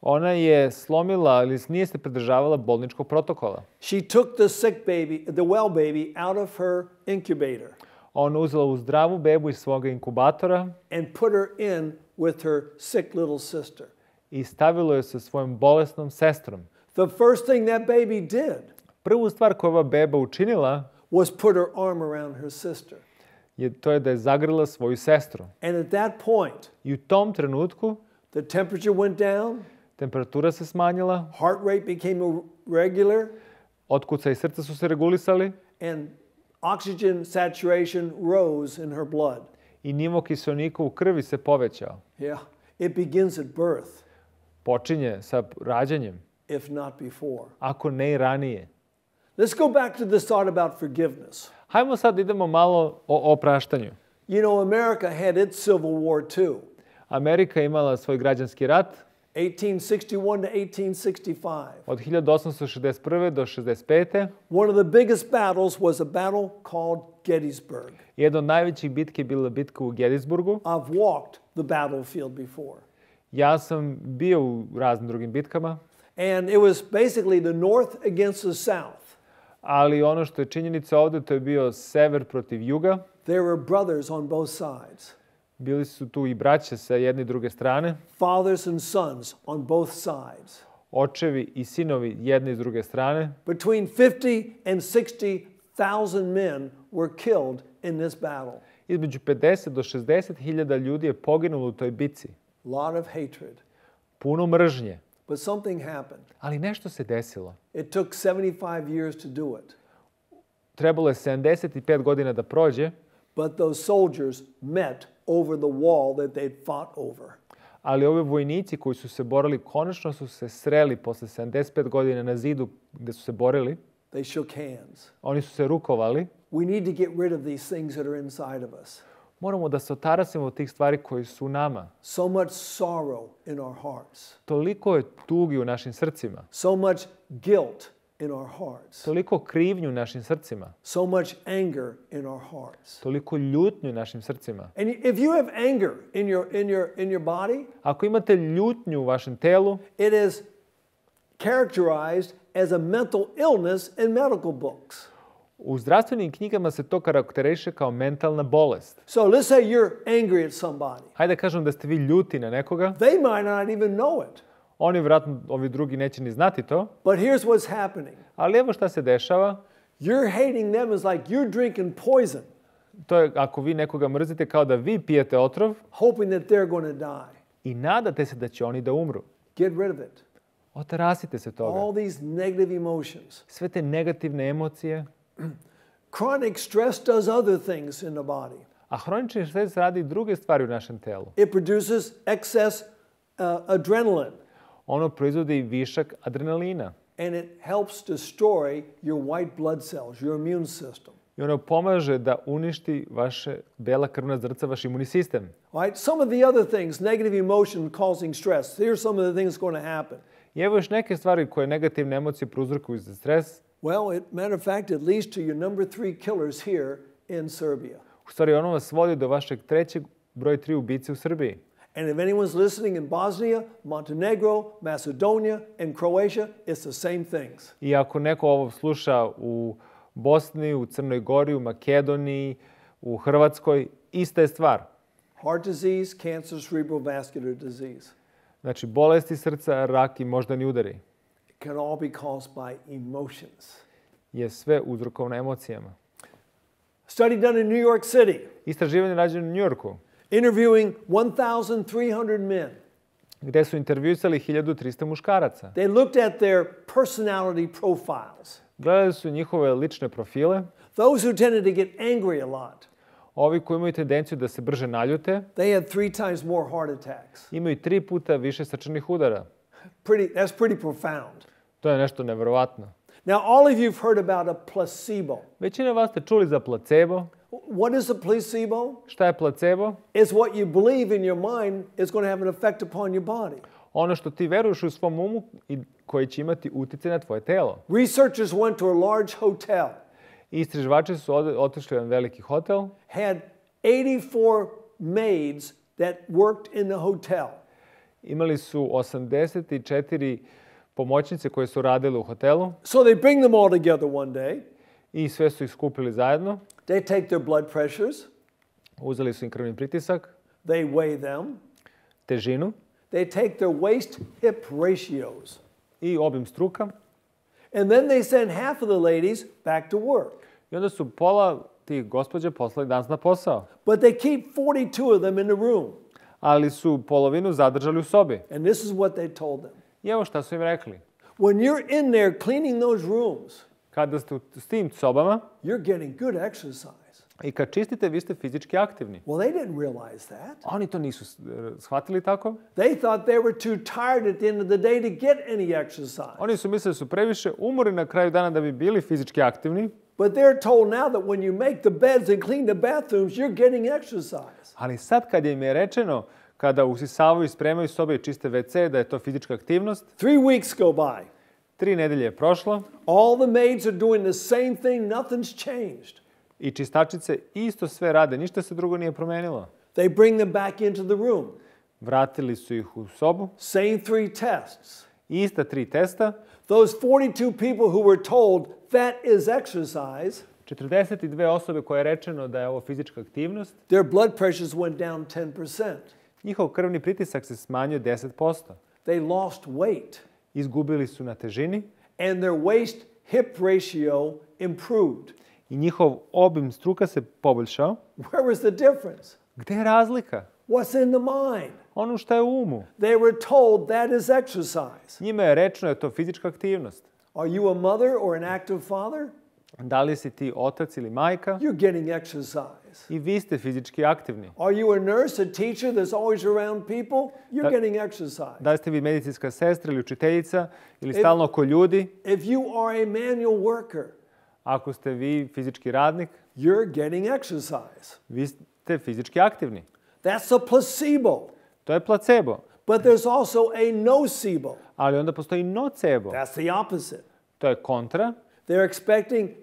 Ona je slomila ili nije se pridržavala bolničkog protokola. She took the sick baby, the well baby, out of her incubator Ona uzela u zdravu bebu iz svoga inkubatora and put her in with her sick little sister. i stavilo je sa svojom bolesnom sestrom. The first thing that baby did Prvu stvar koju ova beba učinila was put her arm around her sister. to je da je zagrlila svoju sestru. And at that point, I u tom trenutku the temperature went down, temperatura se smanjila, heart rate became regular, otkucaji srca su se regulisali and oxygen saturation rose in her blood. i nivo kiseonika u krvi se povećao. Yeah, it begins at birth, Počinje sa rađanjem, if not before. ako ne i ranije. Let's go back to this thought about forgiveness. Hajmo sad idemo malo o opraštanju. You know, America had its Civil War too. Amerika je imala svoj građanski rat 1861 to 1865. od 1861. do 65. One of the biggest battles was a battle called Gettysburg. Jedna od najvećih bitki je bila bitka u Gettysburgu. I've walked the battlefield before. Ja sam bio u raznim drugim bitkama, And it was basically the North against the South. ali ono što je činjenica ovde, to je bio sever protiv juga. There were brothers on both sides, Bili su tu i braće sa jedne i druge strane, fathers and sons on both sides. očevi i sinovi jedne i s druge strane. Between 50 and 60,000 men were killed in this battle. Između 50 do 60 hiljada ljudi je poginulo u toj bitci. A lot of hatred. Puno mržnje. But something happened. Ali nešto se desilo. It took 75 years to do it. Trebalo je 75 godina da prođe, But those soldiers met over the wall that they'd fought over. ali ovi vojnici koji su se borili, konačno su se sreli posle 75 godina na zidu gde su se borili. They shook hands. Oni su se rukovali. We need to get rid of these things that are inside of us. Moramo da se otarasimo od tih stvari koji su u nama. So much sorrow in our hearts. Toliko je tugi u našim srcima. So much guilt in our hearts. Toliko krivnju u našim srcima. So much anger in our hearts. Toliko ljutnju u našim srcima. And if you have anger in your body, Ako imate ljutnju u vašem telu, it is characterized as a mental illness in medical books. u zdravstvenim knjigama se to karakteriše kao mentalna bolest. So let's say you're angry at somebody. Hajde da kažem da ste vi ljuti na nekoga. They might not even know it. Oni vjerojatno, ovi drugi neće ni znati to. But here's what's happening. Ali evo šta se dešava. You're hating them is like you're drinking poison, To je ako vi nekoga mrzite kao da vi pijete otrov hoping that they're going to die. i nadate se da će oni da umru. Get rid of it. Otarasite se toga. All these negative emotions. Sve te negativne emocije. Chronic stress does other things in the body. A hronični stres radi druge stvari u našem telu. It produces excess adrenaline, Ono proizvodi višak adrenalina. and it helps destroy your white blood cells, your immune system. I ono pomaže da uništi vaše bela krvna zrca, vaš imunni sistem. All right? Some of the other things, negative emotion causing stress. Here's some of the things going to happen. I evo još neke stvari koje negativne emocije prouzrokuju za stres. Well, matter of fact, it leads to your number 3 killers here in Serbia. U stvari, ono vas vodi do vašeg trećeg broj 3 ubice u Srbiji. And if anyone's listening in Bosnia, Montenegro, Macedonia, and Croatia, it's the same things. I ako neko ovo sluša u Bosni, u Crnoj Gori, u Makedoniji, u Hrvatskoj, ista je stvar. Heart disease, cancer, cerebrovascular disease. Znači, bolesti srca, rak i moždani udari. It can all be caused by emotions. Je sve uzrokovano emocijama. Study done in New York City, Istraživanje rađeno u Njujorku, interviewing 1,300 men. gde su intervjuisali 1300 muškaraca. They looked at their personality profiles. Gledali su njihove lične profile. Those who tended to get angry a lot, Ovi koji imaju tendenciju da se brže naljute, they had 3 times more heart attacks. imaju 3 puta više srčanih udara. That's pretty profound. To je nešto neverovatno. Now, all of you have heard about a placebo. Većina vas ste čuli za placebo. What is a placebo? Šta je placebo? It's what you believe in your mind is going to have an effect upon your body. Ono što ti veruješ u svom umu i koji će imati utjecaj na tvoje telo. Researchers went to a large hotel, Istraživači su otišli u jedan veliki hotel. had 84 maids that worked in the hotel. Imali su 84 pomoćnice koje su radile u hotelu So they bring them all together one day. i sve su ih skupili zajedno. They take their blood pressures. Uzeli su im krvni pritisak, They weigh them. težinu They take their waist-hip ratios. i obim struka. And then they send half of the ladies back to work. I onda su pola tih gospođa poslali danas na posao. But they keep 42 of them in the room. Ali su polovinu zadržali u sobi. And this is what they told them. I evo šta su im rekli. When you're in there cleaning those rooms, Kada ste s tim sobama you're getting good exercise. i kad čistite, vi ste fizički aktivni. Well, they didn't realize that. Oni to nisu shvatili tako. They thought they were too tired at the end of the day to get any exercise. Oni su mislili da su previše umorni na kraju dana da bi bili fizički aktivni. But they're told now that when you make the beds and clean the bathrooms, you're getting exercise. Ali sad kad im je rečeno kada usisavaju i spremaju sobe i čiste WC, da je to fizička aktivnost, 3 weeks go by. 3 nedelje je prošlo All the maids are doing the same thing. Nothing's changed. i čistačice isto sve rade, ništa se drugo nije promenilo. They bring them back into the room. Vratili su ih u sobu, Same 3 tests. ista 3 testa, Those 42 people who were told that is exercise, 42 osobe koje je rečeno da je ovo fizička aktivnost, their blood pressures went down 10%. njihov krvni pritisak se smanjio 10%. They lost weight, Izgubili su na težini and their waist-hip ratio improved. i njihov obim struka se poboljšao. Where was the difference? Gde je razlika? What's in the mind? Ono što je u umu. They were told that is exercise. Njima je rečeno da je to fizička aktivnost. Are you a mother or an active father? Da li si ti otac ili majka? You're getting exercise. I vi ste fizički aktivni. Are you a nurse, a teacher that's always around people? You're getting exercise. Da li ste vi medicinska sestra ili učiteljica ili stalno oko ljudi? If you are a manual worker, Ako ste vi fizički radnik, you're getting exercise. vi ste fizički aktivni. That's a placebo. To je placebo. But there's also a nocebo. Ali onda postoji nocebo. That's the opposite. To je kontra.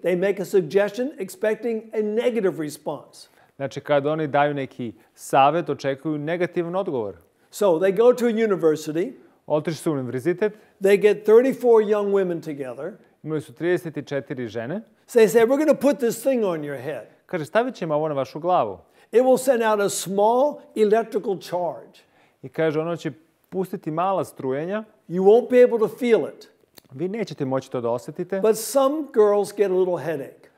They make a suggestion expecting a negative response. Znači, kad oni daju neki savjet, očekuju negativan odgovor. So they go to a university. Otišli su u univerzitet. They get 34 young women together. Imali su 34 žene. So they say, we're going to put this thing on your head. Kaže, stavit ćemo ovo na vašu glavu. It will send out a small electrical charge. I kaže, ono će pustiti mala strujenja. You won't be able to feel it. Vi nećete moći to da osjetite. But some girls get a little headache.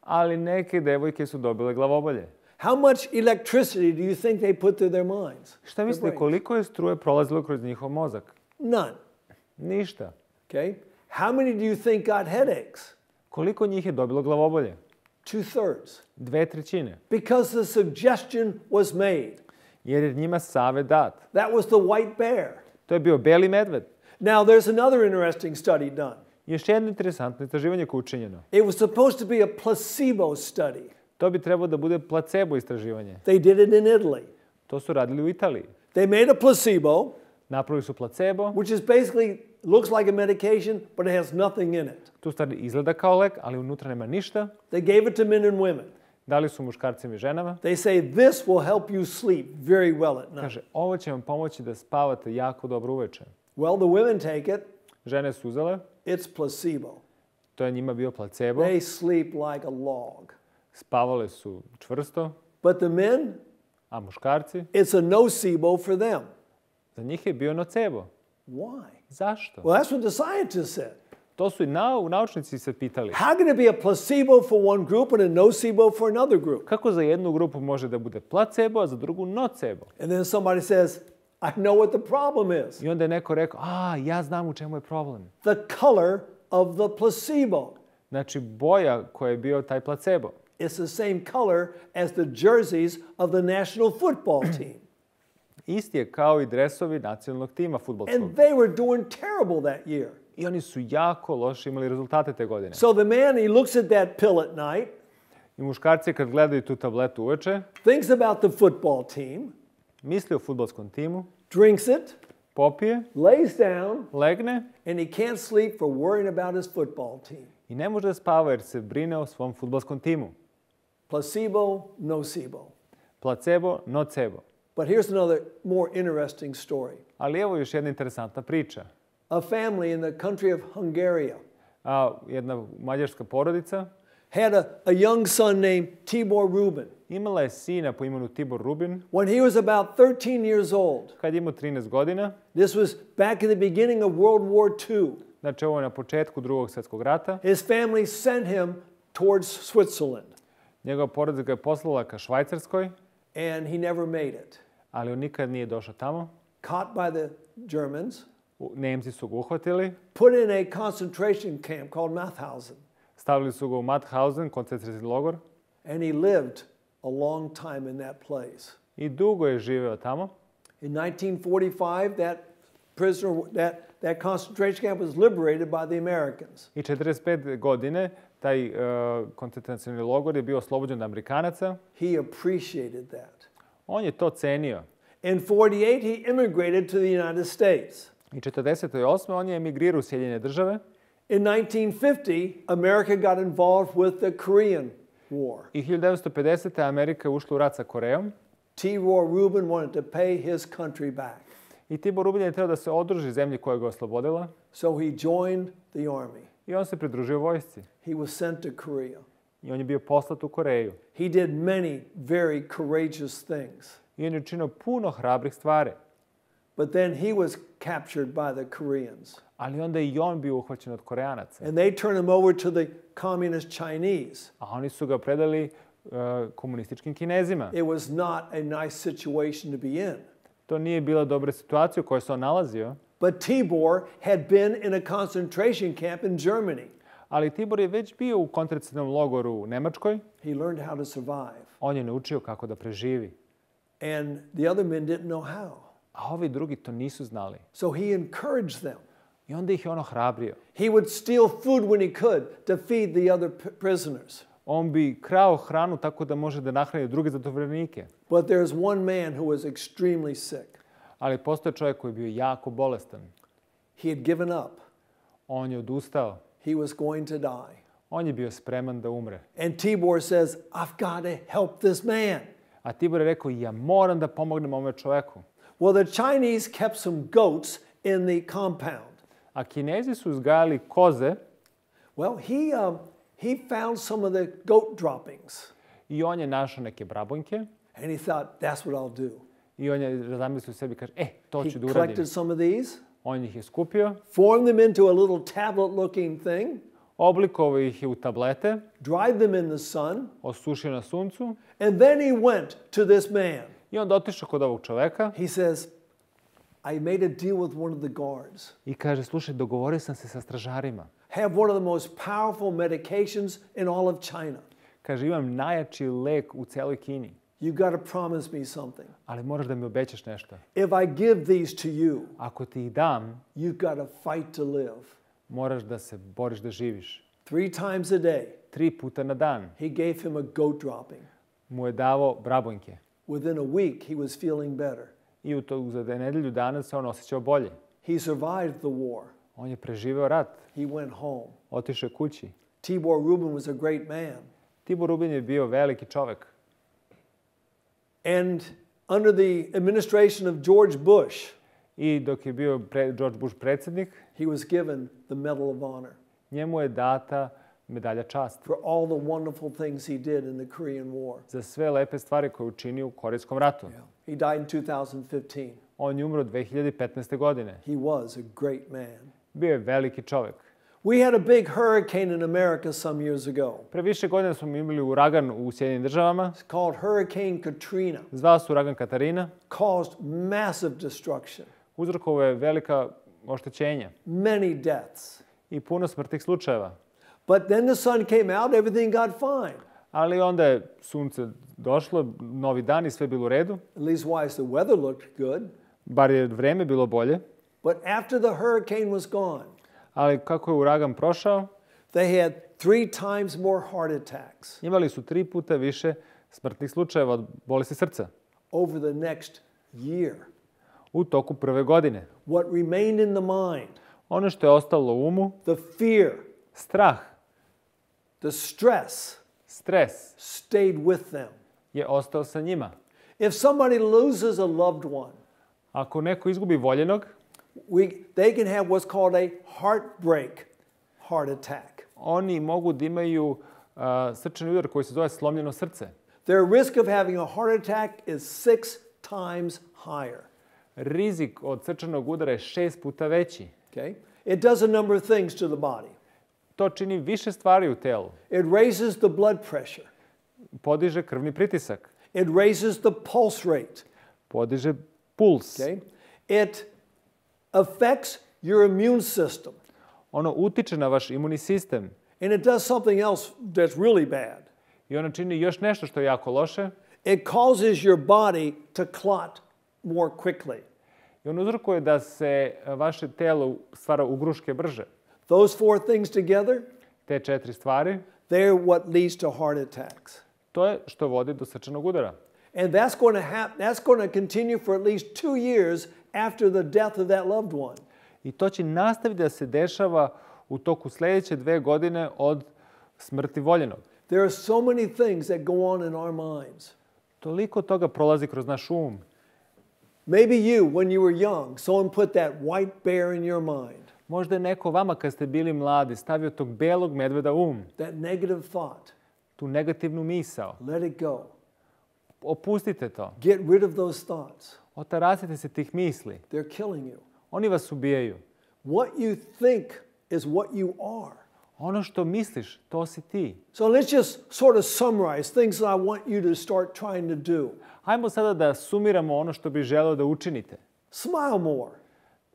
Ali neke devojke su dobile glavobolje. How much electricity do you think they put through their minds? Šta mislite, koliko je struje prolazilo kroz njihov mozak? None. Ništa. Okay? How many do you think got headaches? Koliko njih je dobilo glavobolje? 2/3. 2/3. Because the suggestion was made. Jer je njima savjet dat. That was the white bear. To je bio beli medved. Now there's another interesting study done. Još jedno interesantno istraživanje koje je učinjeno. It was supposed to be a placebo study. To bi trebalo da bude placebo istraživanje. They did it in Italy. To su radili u Italiji. They made a placebo, Napravili su placebo. which is basically looks like a medication, but it has nothing in it. Tu stvari izgleda kao lek, ali unutra nema ništa. They gave it to men and women. Dali su muškarcima i ženama. They say this will help you sleep very well at night. Kaže, ovo će vam pomoći da spavate jako dobro uveče. Well, the women take it. Žene su uzele. It's placebo. To je njima bio placebo. They sleep like a log. Spavale su čvrsto. But the men, A muškarci, it's a nocebo for them. za njih je bio nocebo. Why? Zašto? Well, that's what the scientists said. To su i naučnici se pitali. How can it be a placebo for one group and a nocebo for another group? Kako za jednu grupu može da bude placebo, a za drugu nocebo? And then somebody says, I know what the problem is. I onda je neko rekao, ja znam u čemu je problem. The color of the placebo. Znači, boja koja je bio taj placebo. It's the same color as the jerseys of the national football team. Isti je kao i dresovi nacionalnog tima fudbalskog. And they were doing terrible that year. I oni su jako loše imali rezultate te godine. So the man, he looks at that pill at night, I muškarci kad gledaju tu tabletu uveče, thinks about the football team, misli o fudbalskom timu, drinks it, popije, lays down, legne and he can't sleep for worrying about his football team. i ne može da spava jer se brine o svom fudbalskom timu. Placebo, nocebo. Placebo, nocebo. But here's another more interesting story. Ali evo još jedna interesantna priča. A family in the country of Hungary Jedna mađarska porodica had a young son named Tibor Rubin. imala je sina po imenu Tibor Rubin. When he was about 13 years old, Kad je imao 13 godina, this was back in the beginning of World War II, znači ovo je na početku Drugog svjetskog rata, his family sent him towards Switzerland, njegova porodica ga je poslala ka Švajcarskoj, and he never made it. ali on nikad nije došao tamo. Caught by the Germans, Nemci su ga uhvatili, put in a concentration camp called Mauthausen, stavili su ga u Mauthausen, koncentracioni logor, and he lived a long time in that place. i dugo je živeo tamo. In 1945, that prisoner, that concentration camp was liberated by the Americans. I 45 godine taj koncentracioni logor je bio oslobođen od Amerikanaca. He appreciated that. On je to cenio. In 48, he immigrated to the United States. I 48. on je emigrirao u Sjedinjene države. In 1950, America got involved with the Korean War. I 1950. Amerika je ušla u rat sa Korejom. Tibor Rubin wanted to pay his country back. I Tibor Rubin je trebao da se odruži zemlji koja ga oslobodila. So he joined the army. I on se pridružio vojsci. He was sent to Korea. I on je bio poslat u Koreju. He did many very courageous things. I on je učinio puno hrabrih stvari. But then he was captured by the Koreans. Ali onda i on bio uhvaćen od Koreanaca. And they turned him over to the communist Chinese. A oni su ga predali komunističkim Kinezima. It was not a nice situation to be in. To nije bila dobra situacija u kojoj se on nalazio. But Tibor had been in a concentration camp in Germany. Ali Tibor je već bio u koncentracionom logoru u Nemačkoj. He learned how to survive. On je naučio kako da preživi. And the other men didn't know how. A ovi drugi to nisu znali. So he encouraged them. I onda ih je ono hrabrio. He would steal food when he could to feed the other prisoners. On bi krao hranu tako da može da nahrani druge zatvorenike. But there's one man who was extremely sick. Ali postoje čovjek koji je bio jako bolestan. He had given up. On je odustao. He was going to die. On je bio spreman da umre. And Tibor says, I've got to help this man. A Tibor je rekao, ja moram da pomognem ovome čovjeku. Well, the Chinese kept some goats in the compound. A Kinezi su uzgajali koze. Well, he found some of the goat droppings. I on je našao neke brabonjke. And he thought, that's what I'll do. I on je zamislio sebi, kaže, to He ću da uradim. collected some of these, On ih je skupio, formed them into a little tablet-looking thing, oblikovao ih je u tablete, dried them in the sun, osušio na suncu and then he went to this man. i onda otišao kod ovog čoveka He says, I made a deal with one of the guards. i kaže, slušaj, dogovorio sam se sa stražarima. Have one of the most powerful medications in all of China. Kaže, imam najjači lek u celoj Kini, You got to promise me something. ali moraš da mi obećaš nešto. If I give these to you, Ako ti ih dam, you've got to fight to live. moraš da se boriš da živiš. 3 times a day, 3 puta na dan he gave him a goat dropping. mu je davao brabonjke. Within a week, he was feeling better. I za nedelju dana se on osjećao bolje. He survived the war. On je preživeo rat. He went home. Otišao je kući. Tibor Rubin was a great man. Tibor Rubin je bio veliki čovjek. And under the administration of George Bush, I dok je bio George Bush predsjednik, he was given the Medal of Honor njemu je data medalja časti for all the wonderful things he did in the Korean War. za sve lepe stvari koje je učinio u Korejskom ratu. He died in 2015. On je umro 2015. godine. He was a great man. Bio je veliki čovjek. We had a big hurricane in America some years ago. Pre više godina smo imali uragan u Sjedinjenim državama. It's called Hurricane Katrina. Zvao se uragan Katarina. Caused massive destruction. Uzrokovao je velika oštećenja Many deaths. i puno smrtnih slučajeva. But then the sun came out, everything got fine. Ali onda je sunce došlo, novi dan i sve bilo u redu. At least wise, the weather looked good. Bar je vreme bilo bolje. But after the hurricane was gone, Ali kako je uragan prošao, they had 3 times more heart attacks imali su 3 puta više smrtnih slučajeva od bolesti srca over the next year. u toku prve godine. What remained in the mind, Ono što je ostalo u umu, the fear, strah, the stress, stres, stayed with them. je ostao sa njima. If somebody loses a loved one, Ako neko izgubi voljenog, they can have what's called a heartbreak heart attack. oni mogu da imaju srčani udar koji se zove slomljeno srce. Their risk of having a heart attack is 6 times higher. Rizik od srčanog udara je 6 puta veći. Okay? It does a number of things to the body. To čini više stvari u telu. It raises the blood pressure. Podiže krvni pritisak. It raises the pulse rate. Podiže puls. Okay? It affects your immune system. Ono utiče na vaš imunni sistem. And it does something else that's really bad. I ono čini još nešto što je jako loše. It causes your body to clot more quickly. I ono uzrokuje da se vaše telo stvara ugruške brže. Those 4 things together, Te 4 stvari, they're what leads to heart attacks. to je što vodi do srčanog udara. And that's going to continue for at least 2 years after the death of that loved one. I to će nastaviti da se dešava u toku sljedeće 2 godine od smrti voljenog. There are so many things that go on in our minds. Toliko toga prolazi kroz naš um. Maybe you, when you were young, someone put that white bear in your mind. Možda je neko vama kad ste bili mladi stavio tog belog medveda u um. That negative thought. Tu negativnu misao. Let it go. Opustite to. Get rid of those thoughts. Otarasite se tih misli. They're killing you. Oni vas ubijaju. What you think is what you are. Ono što misliš, to si ti. So let's just sort of summarize things that I want you to start trying to do. Hajmo sada da sumiramo ono što bih želeo da učinite. Smile more.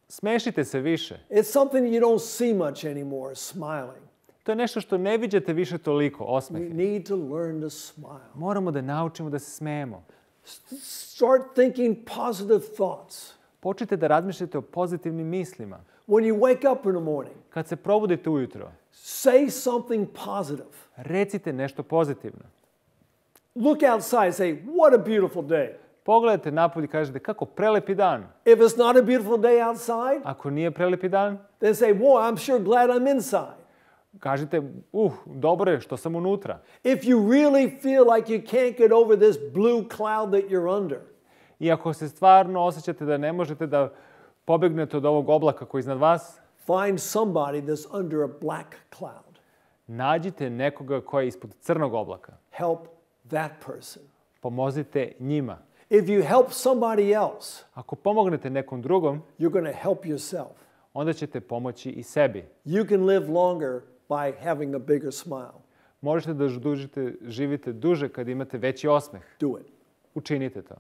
Smešite se više. It's something you don't see much anymore, smiling. To je nešto što ne viđate više toliko, We osmeh. need to learn to smile. Moramo da naučimo da se smejemo. Start thinking positive thoughts. Počnite da razmišljate o pozitivnim mislima. When you wake up in the morning, Kad se probudite ujutro, say something positive. recite nešto pozitivno. Look outside and say, what a beautiful day. Pogledajte napolje i kažete kako prelepi dan. If it's not a beautiful day outside, Ako nije prelepi dan, then say, boy, I'm sure glad I'm inside. kažite, dobro je što sam unutra. If you really feel like you can't get over this blue cloud that you're under, I ako se stvarno osjećate da ne možete da pobegnete od ovog oblaka koji je iznad vas, find somebody that's under a black cloud. nađite nekoga koji je ispod crnog oblaka. Help that person. Pomozite njima. If you help somebody else, Ako pomognete nekom drugom, you're going to help yourself. onda ćete pomoći i sebi. You can live longer by having a bigger smile. Možete da živite duže kad imate veći osmeh. Do it. Učinite to.